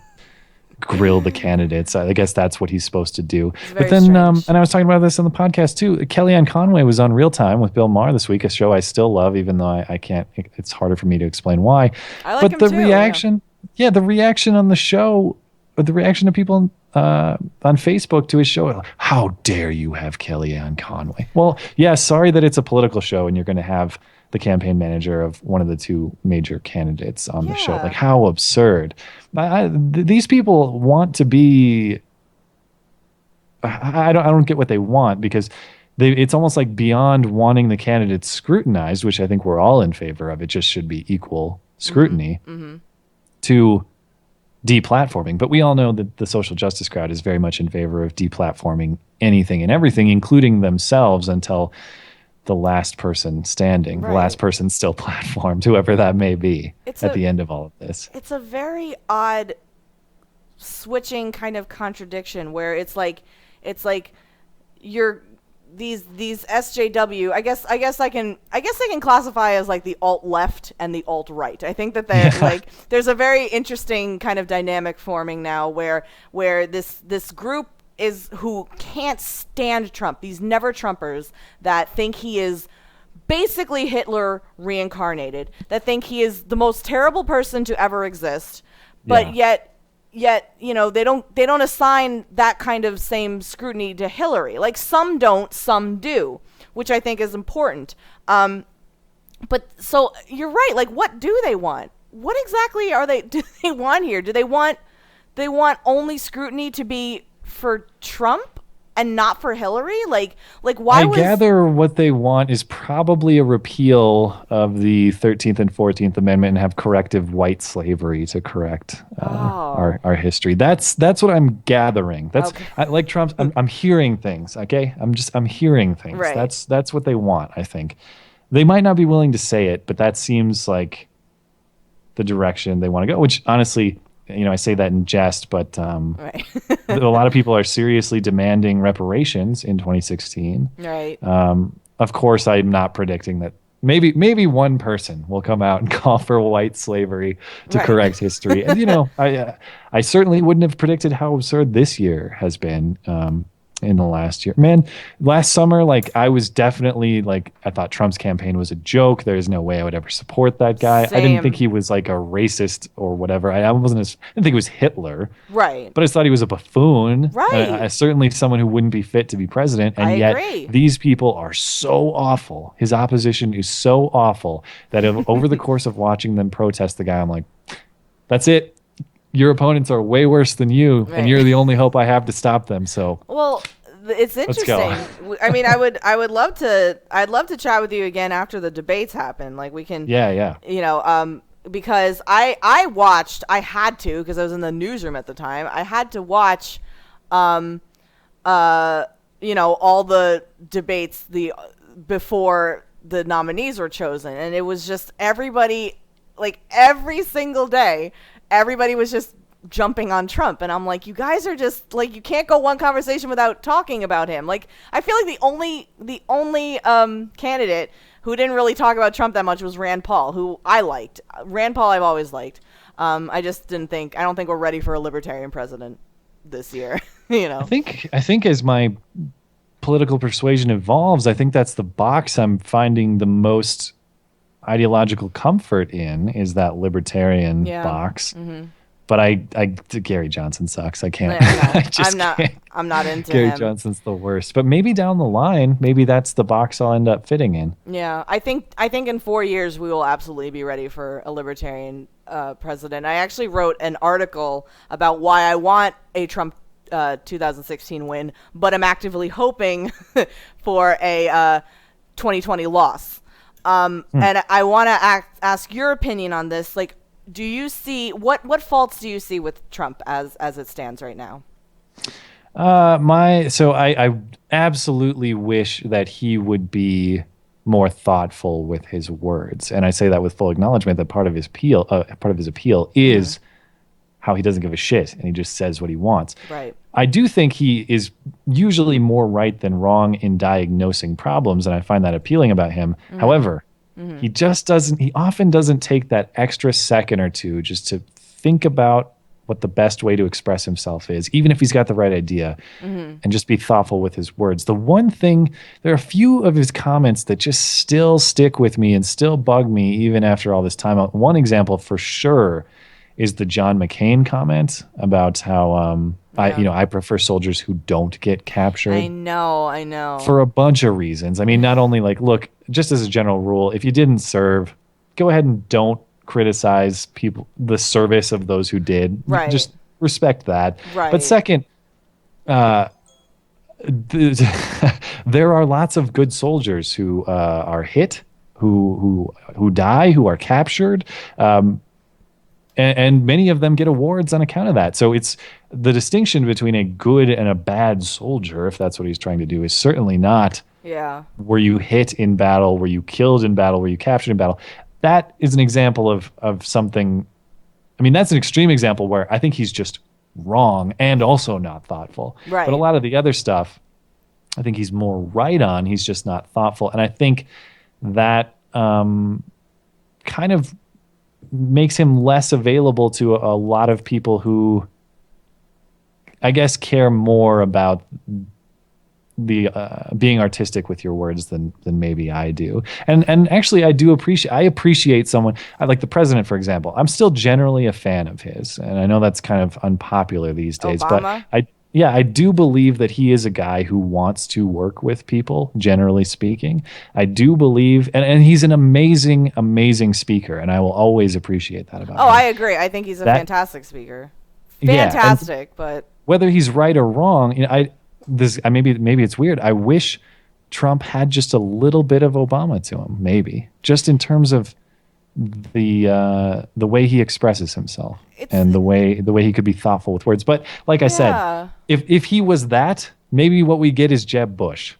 grill the candidates. I guess that's what he's supposed to do. But then, and I was talking about this on the podcast too, Kellyanne Conway was on Real Time with Bill Maher this week, a show I still love, even though I can't, it's harder for me to explain why. I like him too, reaction, the reaction on the show, or the reaction of people on Facebook to his show, how dare you have Kellyanne Conway? Well, yeah, sorry that it's a political show and you're going to have the campaign manager of one of the two major candidates on the show. Like, how absurd. These people want to be, I don't get what they want, because it's almost like beyond wanting the candidates scrutinized, which I think we're all in favor of. It just should be equal scrutiny, to deplatforming. But we all know that the social justice crowd is very much in favor of deplatforming anything and everything, including themselves, until the last person standing, the last Right. person still platformed, whoever that may be It's at a the end of all of this. it's a very odd switching kind of contradiction where it's like you're these SJW. I guess I can classify as like the alt left and the alt right. I think that they Yeah. like there's a very interesting kind of dynamic forming now where this group is who can't stand Trump. These never Trumpers that think he is basically Hitler reincarnated, that think he is the most terrible person to ever exist, but Yeah. yet they don't assign that kind of same scrutiny to Hillary. Like some don't, some do, which I think is important. But so you're right. Like, what do they want? What exactly do they want here? Do they want only scrutiny to be for Trump and not for Hillary? Like why I was gather what they want is probably a repeal of the 13th and 14th Amendment and have corrective white slavery to correct oh our history. That's what I'm gathering. okay Like Trump's. I'm hearing things. Okay, I'm hearing things. right That's what they want. I think they might not be willing to say it, but that seems like the direction they want to go. Which honestly, I say that in jest, but right a lot of people are seriously demanding reparations in 2016. right Of course, I'm not predicting that. Maybe one person will come out and call for white slavery to right correct history. And I certainly wouldn't have predicted how absurd this year has been in the last year. Man, last summer, like I was definitely like I thought Trump's campaign was a joke. There's no way I would ever support that guy. I didn't think same he was like a racist or whatever. I didn't think he was Hitler. right But I just thought he was a buffoon, right certainly someone who wouldn't be fit to be president. I And yet, agree these people are so awful. His opposition is so awful that over the course of watching them protest the guy, I'm like, that's it. Your opponents are way worse than you, and right you're the only hope I have to stop them. So well it's let's go. interesting. I mean, I'd love to chat with you again after the debates happen. Like we can Yeah, yeah. because I had to because I was in the newsroom at the time. I had to watch all the debates before the nominees were chosen, and it was just everybody, like every single day everybody was just jumping on Trump, and I'm like, you guys are just like, you can't go one conversation without talking about him. Like I feel like the only candidate who didn't really talk about Trump that much was Rand Paul, who I liked. Rand Paul I've always liked. I don't think we're ready for a libertarian president this year. I think as my political persuasion evolves, I think that's the box I'm finding the most ideological comfort in is that libertarian Yeah. box. Mm-hmm. But Gary Johnson sucks. I can't. Yeah, I no, just I'm not. can't. I'm not into Gary him. Johnson's the worst. But maybe down the line, maybe that's the box I'll end up fitting in. Yeah, I think in 4 years we will absolutely be ready for a libertarian president. I actually wrote an article about why I want a Trump 2016 win, but I'm actively hoping for a 2020 loss. And I want to ask your opinion on this. Like, do you see what faults do you see with Trump as it stands right now? I absolutely wish that he would be more thoughtful with his words, and I say that with full acknowledgement that part of his appeal is how he doesn't give a shit and he just says what he wants. Right. I do think he is usually more right than wrong in diagnosing problems, and I find that appealing about him. However, he often doesn't take that extra second or two just to think about what the best way to express himself is, even if he's got the right idea, and just be thoughtful with his words. There are a few of his comments that just still stick with me and still bug me even after all this time. One example for sure is the John McCain comment about how I prefer soldiers who don't get captured. I know. For a bunch of reasons. I mean, not only like, look, just as a general rule, if you didn't serve, go ahead and don't criticize the service of those who did. Right. Just respect that. Right. But second, there are lots of good soldiers who are hit, who die, who are captured. And many of them get awards on account of that. So it's the distinction between a good and a bad soldier, if that's what he's trying to do, is certainly not Yeah. Were you hit in battle? Were you killed in battle? Were you captured in battle? That is an example of something. I mean, that's an extreme example where I think he's just wrong and also not thoughtful. But a Right. lot of the other stuff, I think he's more right on. He's just not thoughtful. And I think that kind of makes him less available to a lot of people who, I guess, care more about the being artistic with your words than maybe I do. And actually, I appreciate someone I like the president, for example. I'm still generally a fan of his, and I know that's kind of unpopular these days, but Obama. I do believe that he is a guy who wants to work with people, generally speaking. I do believe, and he's an amazing speaker, and I will always appreciate that about Oh, I him. agree. I think he's a That, fantastic speaker. yeah, and Fantastic, but whether he's right or wrong, maybe it's weird. I wish Trump had just a little bit of Obama to him, maybe just in terms of the way he expresses himself it's and the way he could be thoughtful with words. But like I said, yeah. if he was that, maybe what we get is Jeb Bush.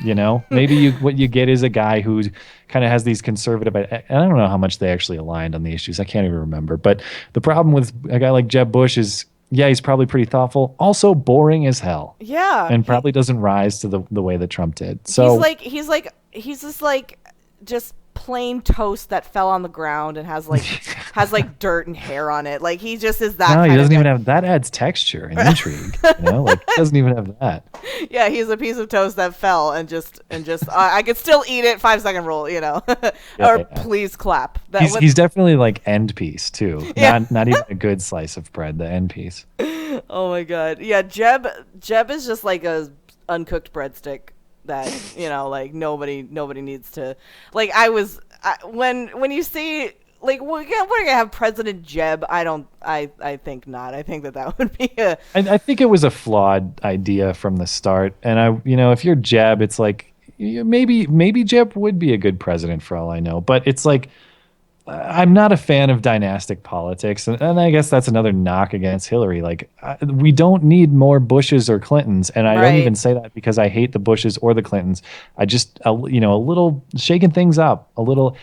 Maybe what you get is a guy who kind of has these conservative. And I don't know how much they actually aligned on the issues. I can't even remember. But the problem with a guy like Jeb Bush is, yeah, he's probably pretty thoughtful, also boring as hell, Yeah. and probably doesn't rise to the way that Trump did. He's So he's just like just plain toast that fell on the ground and has like dirt and hair on it. Like he just is that no, he kind of doesn't even guy. have that. Adds texture and intrigue. Like he doesn't even have that. Yeah, he's a piece of toast that fell and I could still eat it. 5 second rule, Yeah, or yeah. please clap. That He's definitely like end piece too. Yeah. Not even a good slice of bread. The end piece. Oh my god. Yeah, Jeb is just like a uncooked breadstick that, like nobody needs to like when you see like we're gonna have President Jeb. I think not. I think that would be a I think it was a flawed idea from the start. And if you're Jeb, it's like maybe Jeb would be a good president for all I know. But it's like I'm not a fan of dynastic politics, and I guess that's another knock against Hillary. Like, we don't need more Bushes or Clintons, and I don't right. even say that because I hate the Bushes or the Clintons. I just, a little shaking things up, a little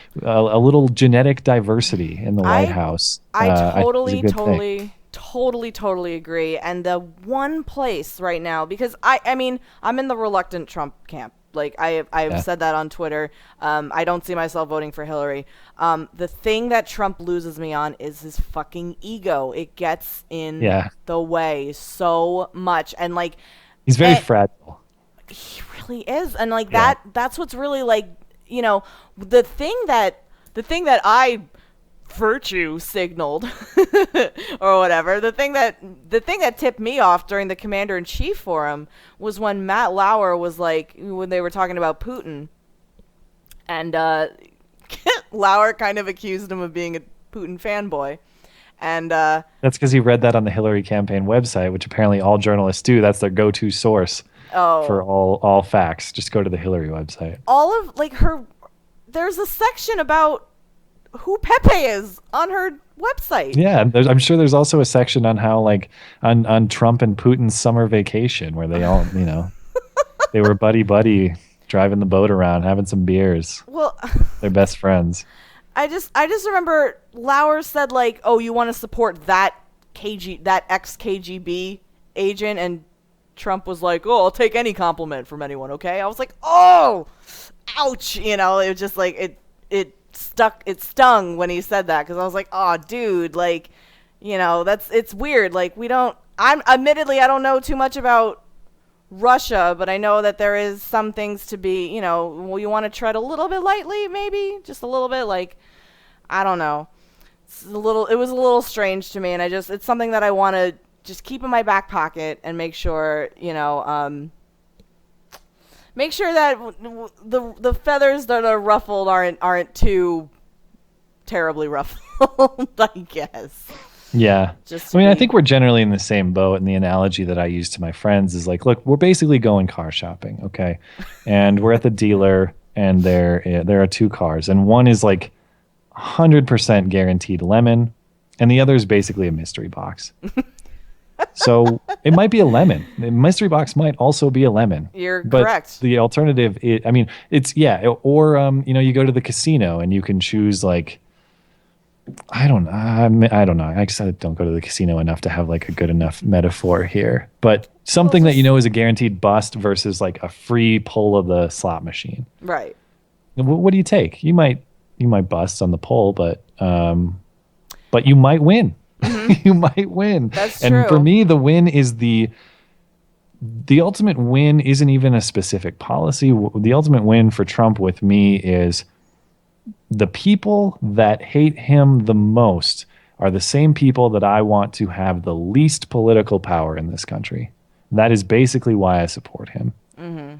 genetic diversity in the White I House. I I think is a totally, good thing. totally, totally, totally agree. And the one place right now, because I mean, I'm in the reluctant Trump camp. Like I've Yeah, said that on Twitter. I don't see myself voting for Hillary. The thing that Trump loses me on is his fucking ego. It gets in yeah, the way so much, and like, he's very and fragile. he really is, and like Yeah, that's what's really like, the thing that I virtue signaled or whatever, the thing that tipped me off during the commander-in-chief forum was when Matt Lauer was like, when they were talking about Putin, and Lauer kind of accused him of being a Putin fanboy, and that's because he read that on the Hillary campaign website, which apparently all journalists do. That's their go-to source for oh, all facts. Just go to the Hillary website. all of like her, there's a section about who Pepe is on her website. Yeah, I'm sure there's also a section on how like on Trump and Putin's summer vacation where they all, they were buddy driving the boat around, having some beers. Well, They're best friends. I just remember Lauer said like, "Oh, you want to support that ex KGB agent," and Trump was like, "Oh, I'll take any compliment from anyone." Okay, I was like, "Oh, ouch!" It was just like it stung when he said that, because I was like, "Oh, dude, like, it's weird. Like, we don't. I don't know too much about Russia, but I know that there is some things to be, well, you want to tread a little bit lightly, maybe just a little bit. Like, I don't know. It was a little strange to me, and it's something that I want to just keep in my back pocket and make sure, make sure that the feathers that are ruffled aren't too terribly ruffled, I guess. Yeah. Just I to mean, I be think we're generally in the same boat. And the analogy that I use to my friends is like, look, we're basically going car shopping, okay? And we're at the dealer, and there are two cars, and one is like 100% guaranteed lemon, and the other is basically a mystery box. So it might be a lemon. The mystery box might also be a lemon. You're But correct. the alternative, I mean, it's yeah. Or you go to the casino and you can choose like I don't know. I guess I don't go to the casino enough to have like a good enough metaphor here. But Well, something that just is a guaranteed bust versus like a free pull of the slot machine. right. What do you take? You might bust on the pull, but you might win. You might win. That's And for true. me, the win is the ultimate win isn't even a specific policy. The ultimate win for Trump with me is the people that hate him the most are the same people that I want to have the least political power in this country. That is basically why I support him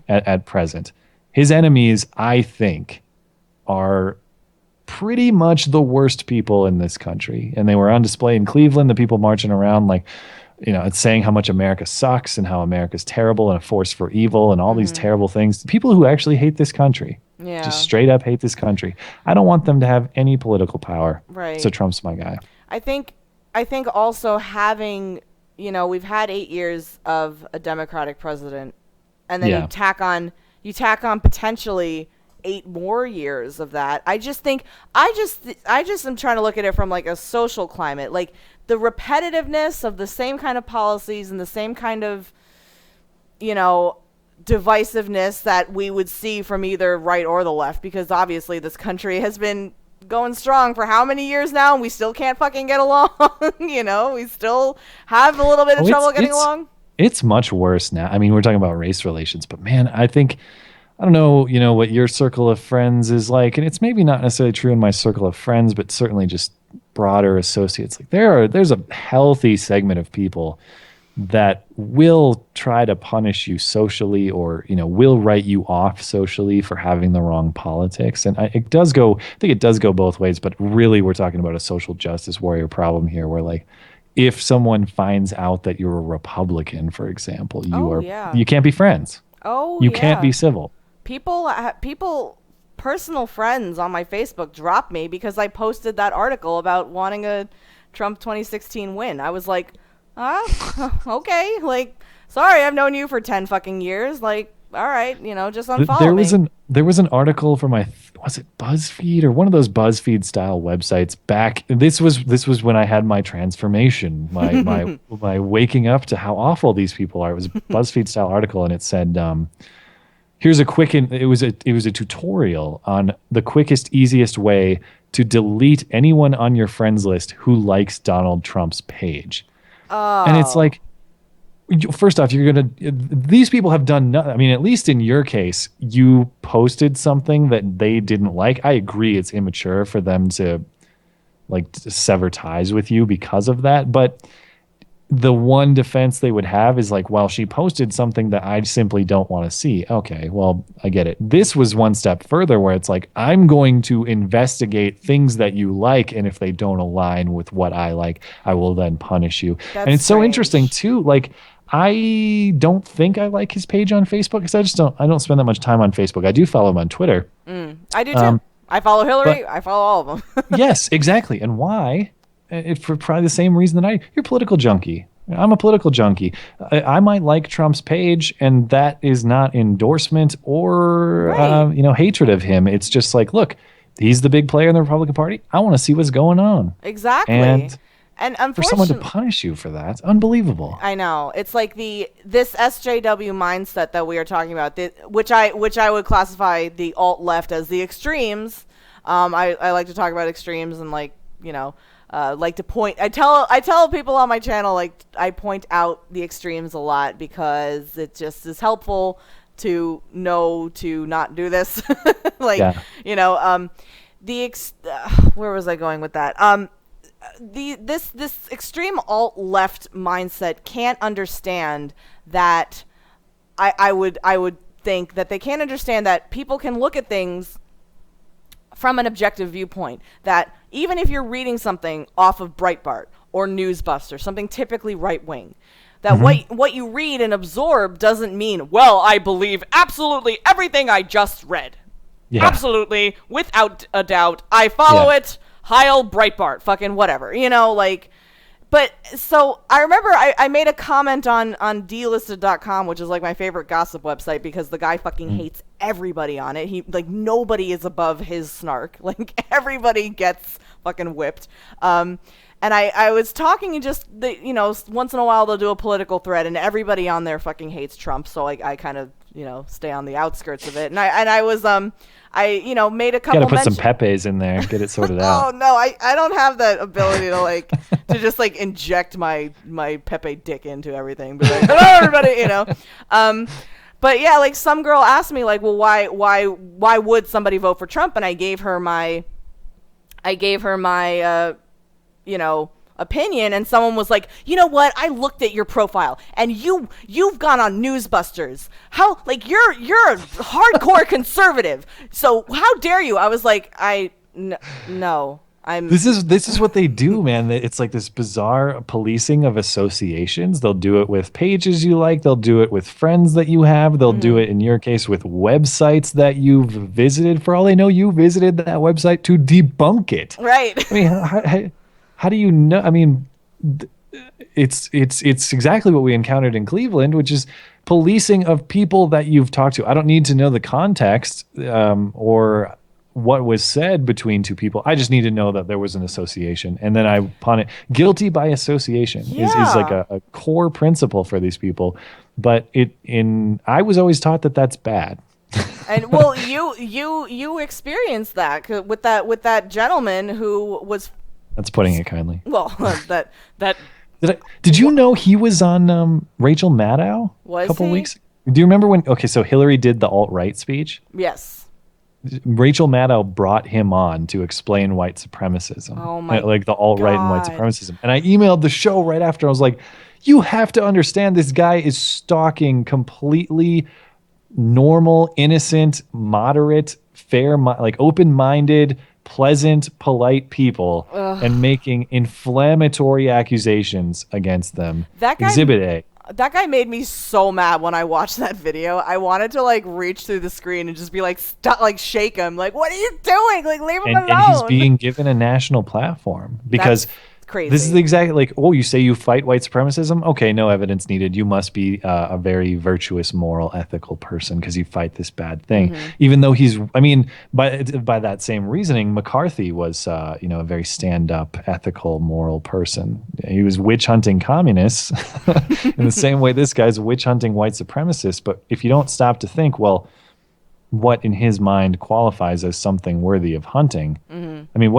at present. His enemies, I think, are pretty much the worst people in this country. And they were on display in Cleveland, the people marching around like, it's saying how much America sucks and how America's terrible and a force for evil and all these terrible things. People who actually hate this country, Yeah. just straight up hate this country. I don't want them to have any political power. Right. So Trump's my guy. I think also having, we've had 8 years of a Democratic president, and then Yeah. you tack on potentially 8 more years of that. I just am trying to look at it from like a social climate, like the repetitiveness of the same kind of policies and the same kind of, divisiveness that we would see from either right or the left, because obviously this country has been going strong for how many years now, and we still can't fucking get along. We still have a little bit of trouble getting along. It's much worse now. I mean, we're talking about race relations, but man, I don't know, what your circle of friends is like, and it's maybe not necessarily true in my circle of friends, but certainly just broader associates. Like there's a healthy segment of people that will try to punish you socially or, will write you off socially for having the wrong politics. And I think it does go both ways, but really we're talking about a social justice warrior problem here where like, if someone finds out that you're a Republican, for example, you can't be friends. You can't be civil. People, personal friends on my Facebook dropped me because I posted that article about wanting a Trump 2016 win. I was like, okay, like, sorry, I've known you for 10 fucking years. Like, all right, just unfollow me. There was an article from was it BuzzFeed or one of those BuzzFeed style websites back. This was when I had my transformation, my waking up to how awful these people are. It was a BuzzFeed style article, and it said, here's it was a tutorial on the quickest, easiest way to delete anyone on your friends list who likes Donald Trump's page. Oh. And it's like, first off, these people have done nothing. I mean, at least in your case, you posted something that they didn't like. I agree it's immature for them to to sever ties with you because of that. But the one defense they would have is like, well, she posted something that I simply don't want to see. Okay, well, I get it. This was one step further where it's like, I'm going to investigate things that you like, and if they don't align with what I like, I will then punish you. And it's so interesting too. Like, I don't think I like his page on Facebook because I don't spend that much time on Facebook. I do follow him on Twitter. I do too. I follow Hillary. I follow all of them. Yes, exactly. And why? For probably the same reason that you're a political junkie. I'm a political junkie. I might like Trump's page, and that is not endorsement or hatred of him. It's just like, look, he's the big player in the Republican Party. I want to see what's going on. Exactly. And for someone to punish you for that, unbelievable. I know. It's like this SJW mindset that we are talking about, which I would classify the alt left as the extremes. I like to talk about extremes and like to point. I tell people on my channel, like, I point out the extremes a lot because it just is helpful to know to not do this. Where was I going with that? This extreme alt left mindset can't understand that. I would think that they can't understand that people can look at things from an objective viewpoint, that even if you're reading something off of Breitbart or Newsbuster, something typically right-wing, that what you read and absorb doesn't mean, well, I believe absolutely everything I just read. Yeah. Absolutely, without a doubt. I follow it. Heil Breitbart. Fucking whatever. But so I remember I made a comment on delisted.com, which is like my favorite gossip website, because the guy fucking hates everybody on it. He like nobody is above his snark. Like everybody gets fucking whipped. And I was talking and just once in a while they'll do a political thread and everybody on there fucking hates Trump. So I kind of stay on the outskirts of it. And I was I made a couple. Got to put some Pepes in there, get it sorted out. Oh no, I don't have that ability to like to just like inject my Pepe dick into everything. Be like, hello everybody, But yeah, like some girl asked me like, well, why would somebody vote for Trump? And I gave her my opinion, and someone was like, you know what, I looked at your profile and you've gone on Newsbusters. How, like, you're a hardcore conservative, so how dare you? I was like, no, I'm This is what they do, man. It's like this bizarre policing of associations. They'll do it with pages you like, they'll do it with friends that you have, they'll do it in your case with websites that you've visited. For all they know, you visited that website to debunk it. right. I mean, how do you know? I mean, it's exactly what we encountered in Cleveland, which is policing of people that you've talked to. I don't need to know the context or what was said between two people. I just need to know that there was an association, and then upon it, guilty by association is like a core principle for these people. But I was always taught that that's bad. And well, you experienced that with that gentleman who was. That's putting it kindly. Well, that Did you know he was on Rachel Maddow a couple weeks ago? Do you remember when? Okay, so Hillary did the alt-right speech. Yes. Rachel Maddow brought him on to explain white supremacism. Oh my like the alt-right and white God. supremacism. And I emailed the show right after. I was like, you have to understand this guy is stalking completely normal, innocent, moderate, fair, like open-minded, pleasant, polite people and making inflammatory accusations against them. That guy, Exhibit A. That guy made me so mad when I watched that video. I wanted to like reach through the screen and just be like, stop, like shake him. Like, what are you doing? Like, leave him alone. And he's being given a national platform because That's crazy. This is exactly like, oh, you say you fight white supremacism? Okay, no evidence needed. You must be a very virtuous, moral, ethical person because you fight this bad thing. Even though by that same reasoning, McCarthy was, a very stand-up, ethical, moral person. He was witch hunting communists in the same way this guy's witch hunting white supremacists. But if you don't stop to think, well, what in his mind qualifies as something worthy of hunting? I mean,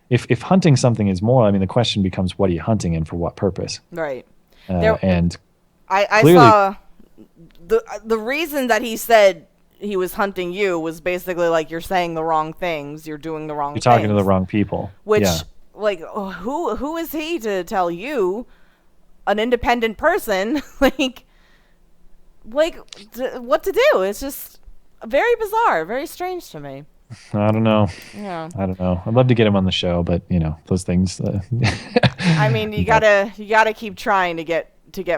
if hunting something is moral, I mean, the question becomes, what are you hunting and for what purpose? Right. And I clearly, saw the reason that he said he was hunting you was basically like, you're saying the wrong things, you're doing the wrong things. You're talking to the wrong people. Which, yeah. like, who is he to tell you, an independent person, like what to do? It's just very bizarre, very strange to me. I don't know. Yeah. I don't know. I'd love to get him on the show, but those things. I mean, you gotta keep trying to get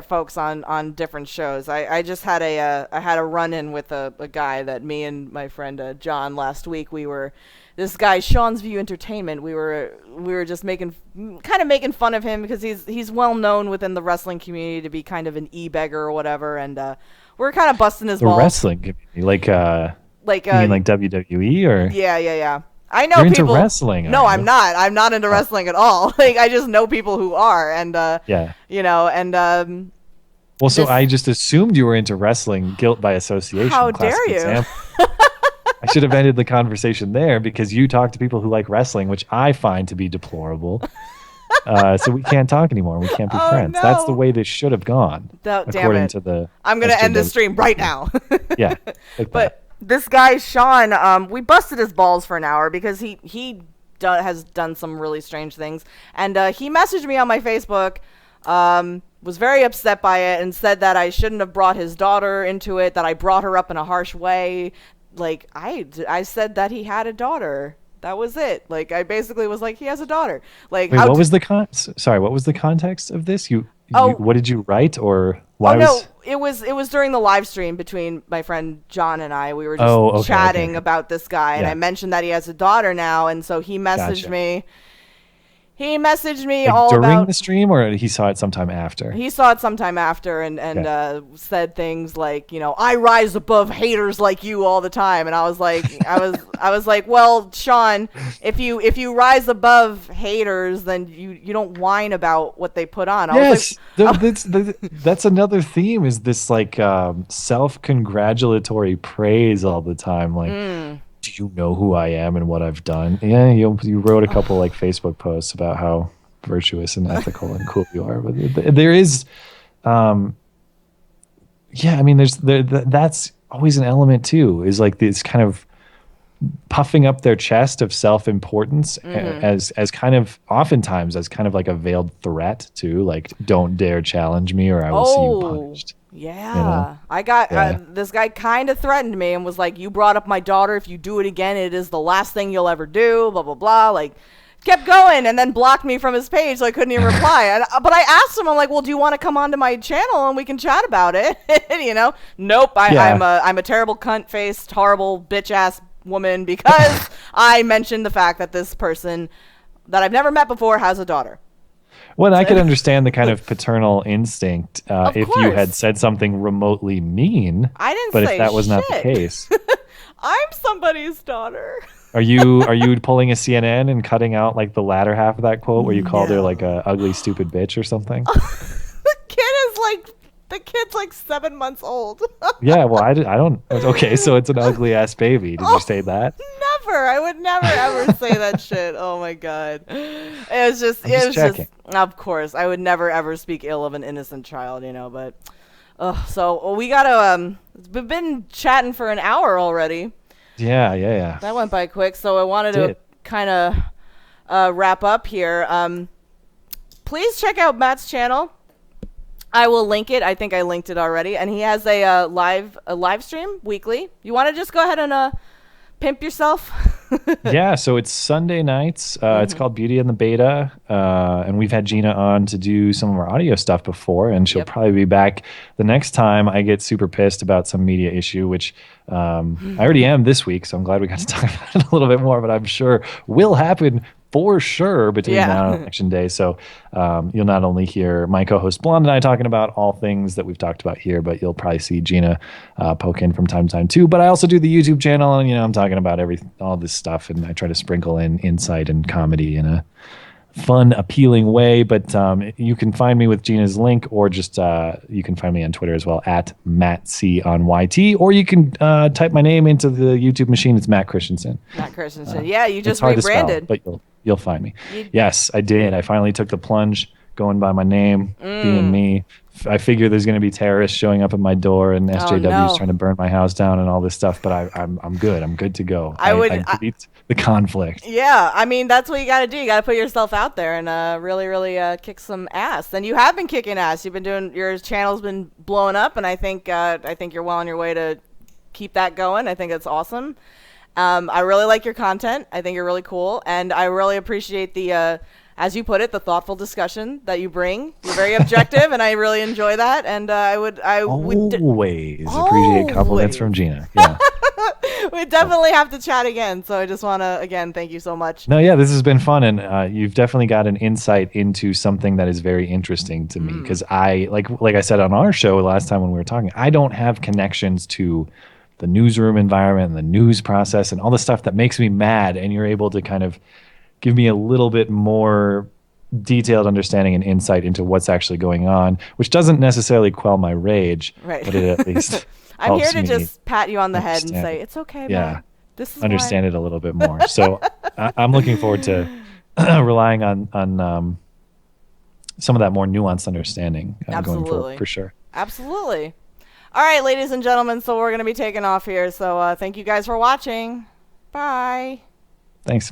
folks on different shows. I just had a run-in with a guy that me and my friend John last week. This guy Sean's View Entertainment. We were just making fun of him because he's well known within the wrestling community to be kind of an e-beggar or whatever, and we're kind of busting his balls. The wrestling community, you mean like WWE or? Yeah. I know You're people. into wrestling. No, I'm not. I'm not into wrestling at all. Like, I just know people who are, and yeah. Well, so I just assumed you were into wrestling, guilt by association. How dare you? I should have ended the conversation there because you talk to people who like wrestling, which I find to be deplorable. So we can't talk anymore. We can't be friends. No. That's the way this should have gone. Damn it. To the. I'm gonna end the stream right now. Yeah. But this guy Sean, we busted his balls for an hour because he has done some really strange things, and he messaged me on my Facebook. Was very upset by it and said that I shouldn't have brought his daughter into it. That I brought her up in a harsh way. Like, I said that he had a daughter. That was it. Like, I basically was like, he has a daughter. Like, wait, what was the context of this? What did you write, or why? It was during the live stream between my friend John and I. We were just chatting about this guy, and I mentioned that he has a daughter now, and so he messaged me. He messaged me Like all during the about. stream, or he saw it sometime after? He saw it sometime after and Okay. said things like, I rise above haters like you all the time, and I was like, well, Sean, if you rise above haters, then you don't whine about what they put on. I was like, Yes, that's another theme, is this like self-congratulatory praise all the time. Like, mm, do you know who I am and what I've done? Yeah, you wrote a couple like Facebook posts about how virtuous and ethical and cool you are. But there is, um, yeah, I mean, that's always an element too. Is like this kind of puffing up their chest of self-importance mm-hmm. as kind of oftentimes as kind of like a veiled threat too, like don't dare challenge me or I will see you Oh, punished, you know. yeah. I got Yeah, this guy kind of threatened me and was like, "You brought up my daughter. If you do it again, it is the last thing you'll ever do." Blah blah blah. Like, kept going and then blocked me from his page, so I couldn't even reply. But I asked him, I'm like, "Well, do you want to come onto my channel and we can chat about it?" Nope. I'm yeah. a terrible cunt faced, horrible bitch ass woman because I mentioned the fact that this person that I've never met before has a daughter. Well, I So, could understand the kind of paternal instinct of if you had course, said something remotely mean, I didn't but if say that was not the shit. case, I'm somebody's daughter. are you pulling a CNN and cutting out like the latter half of that quote where you called her like No. a ugly stupid bitch or something? The kid's like 7 months old. Yeah, well, I don't. Okay, so it's an ugly ass baby. Did you Oh, say that? never. I would never ever say that shit. Oh my god. I'm just It was just checking. of course, I would never ever speak ill of an innocent child, but so we got to we've been chatting for an hour already. Yeah, yeah, yeah. That went by quick, so I wanted to Did. kind of wrap up here. Please check out Matt's channel. I will link it. I think I linked it already, and he has a live stream weekly. You want to just go ahead and pimp yourself? Yeah, so it's Sunday nights. It's Mm-hmm. called Beauty and the Beta, and we've had Gina on to do some of our audio stuff before, and she'll Yep. probably be back the next time I get super pissed about some media issue, which I already am this week. So I'm glad we got to talk about it a little bit more, but I'm sure will happen for sure between now and Yeah. election day. So you'll not only hear my co-host Blonde and I talking about all things that we've talked about here, but you'll probably see Gina poke in from time to time too. But I also do the YouTube channel, and I'm talking about all this stuff, and I try to sprinkle in insight and comedy in a fun, appealing way. But you can find me with Gina's link, or just you can find me on Twitter as well at Matt C on YT, or you can type my name into the YouTube machine. It's Matt Christensen. Matt Christensen. Yeah, you It's just hard to spell, rebranded. but you'll find me. You, Yes, I did. I finally took the plunge, going by my name, being mm. me. I figure there's going to be terrorists showing up at my door and Oh SJWs no. trying to burn my house down and all this stuff. But I'm good. I'm good to go. I would. I delete the conflict. Yeah, I mean that's what you got to do. You got to put yourself out there and really, really kick some ass. And you have been kicking ass. You've been doing. Your channel's been blowing up, and I think you're well on your way to keep that going. I think it's awesome. I really like your content. I think you're really cool, and I really appreciate as you put it, the thoughtful discussion that you bring. You're very objective, and I really enjoy that. And Always appreciate compliments always. from Gina. Yeah. We definitely have to chat again. So I just want to again thank you so much. No, yeah, this has been fun, and you've definitely got an insight into something that is very interesting to me. Because I like I said on our show last time when we were talking, I don't have connections to the newsroom environment and the news process and all the stuff that makes me mad. And you're able to kind of give me a little bit more detailed understanding and insight into what's actually going on, which doesn't necessarily quell my rage, Right. but it at least I'm here helps to me just pat you on the head and understand say it. it's okay, Yeah, man. This is understand why. it a little bit more. So I'm looking forward to relying on some of that more nuanced understanding going forward Absolutely. for sure. Absolutely. All right, ladies and gentlemen. So we're gonna be taking off here. So thank you guys for watching. Bye. Thanks.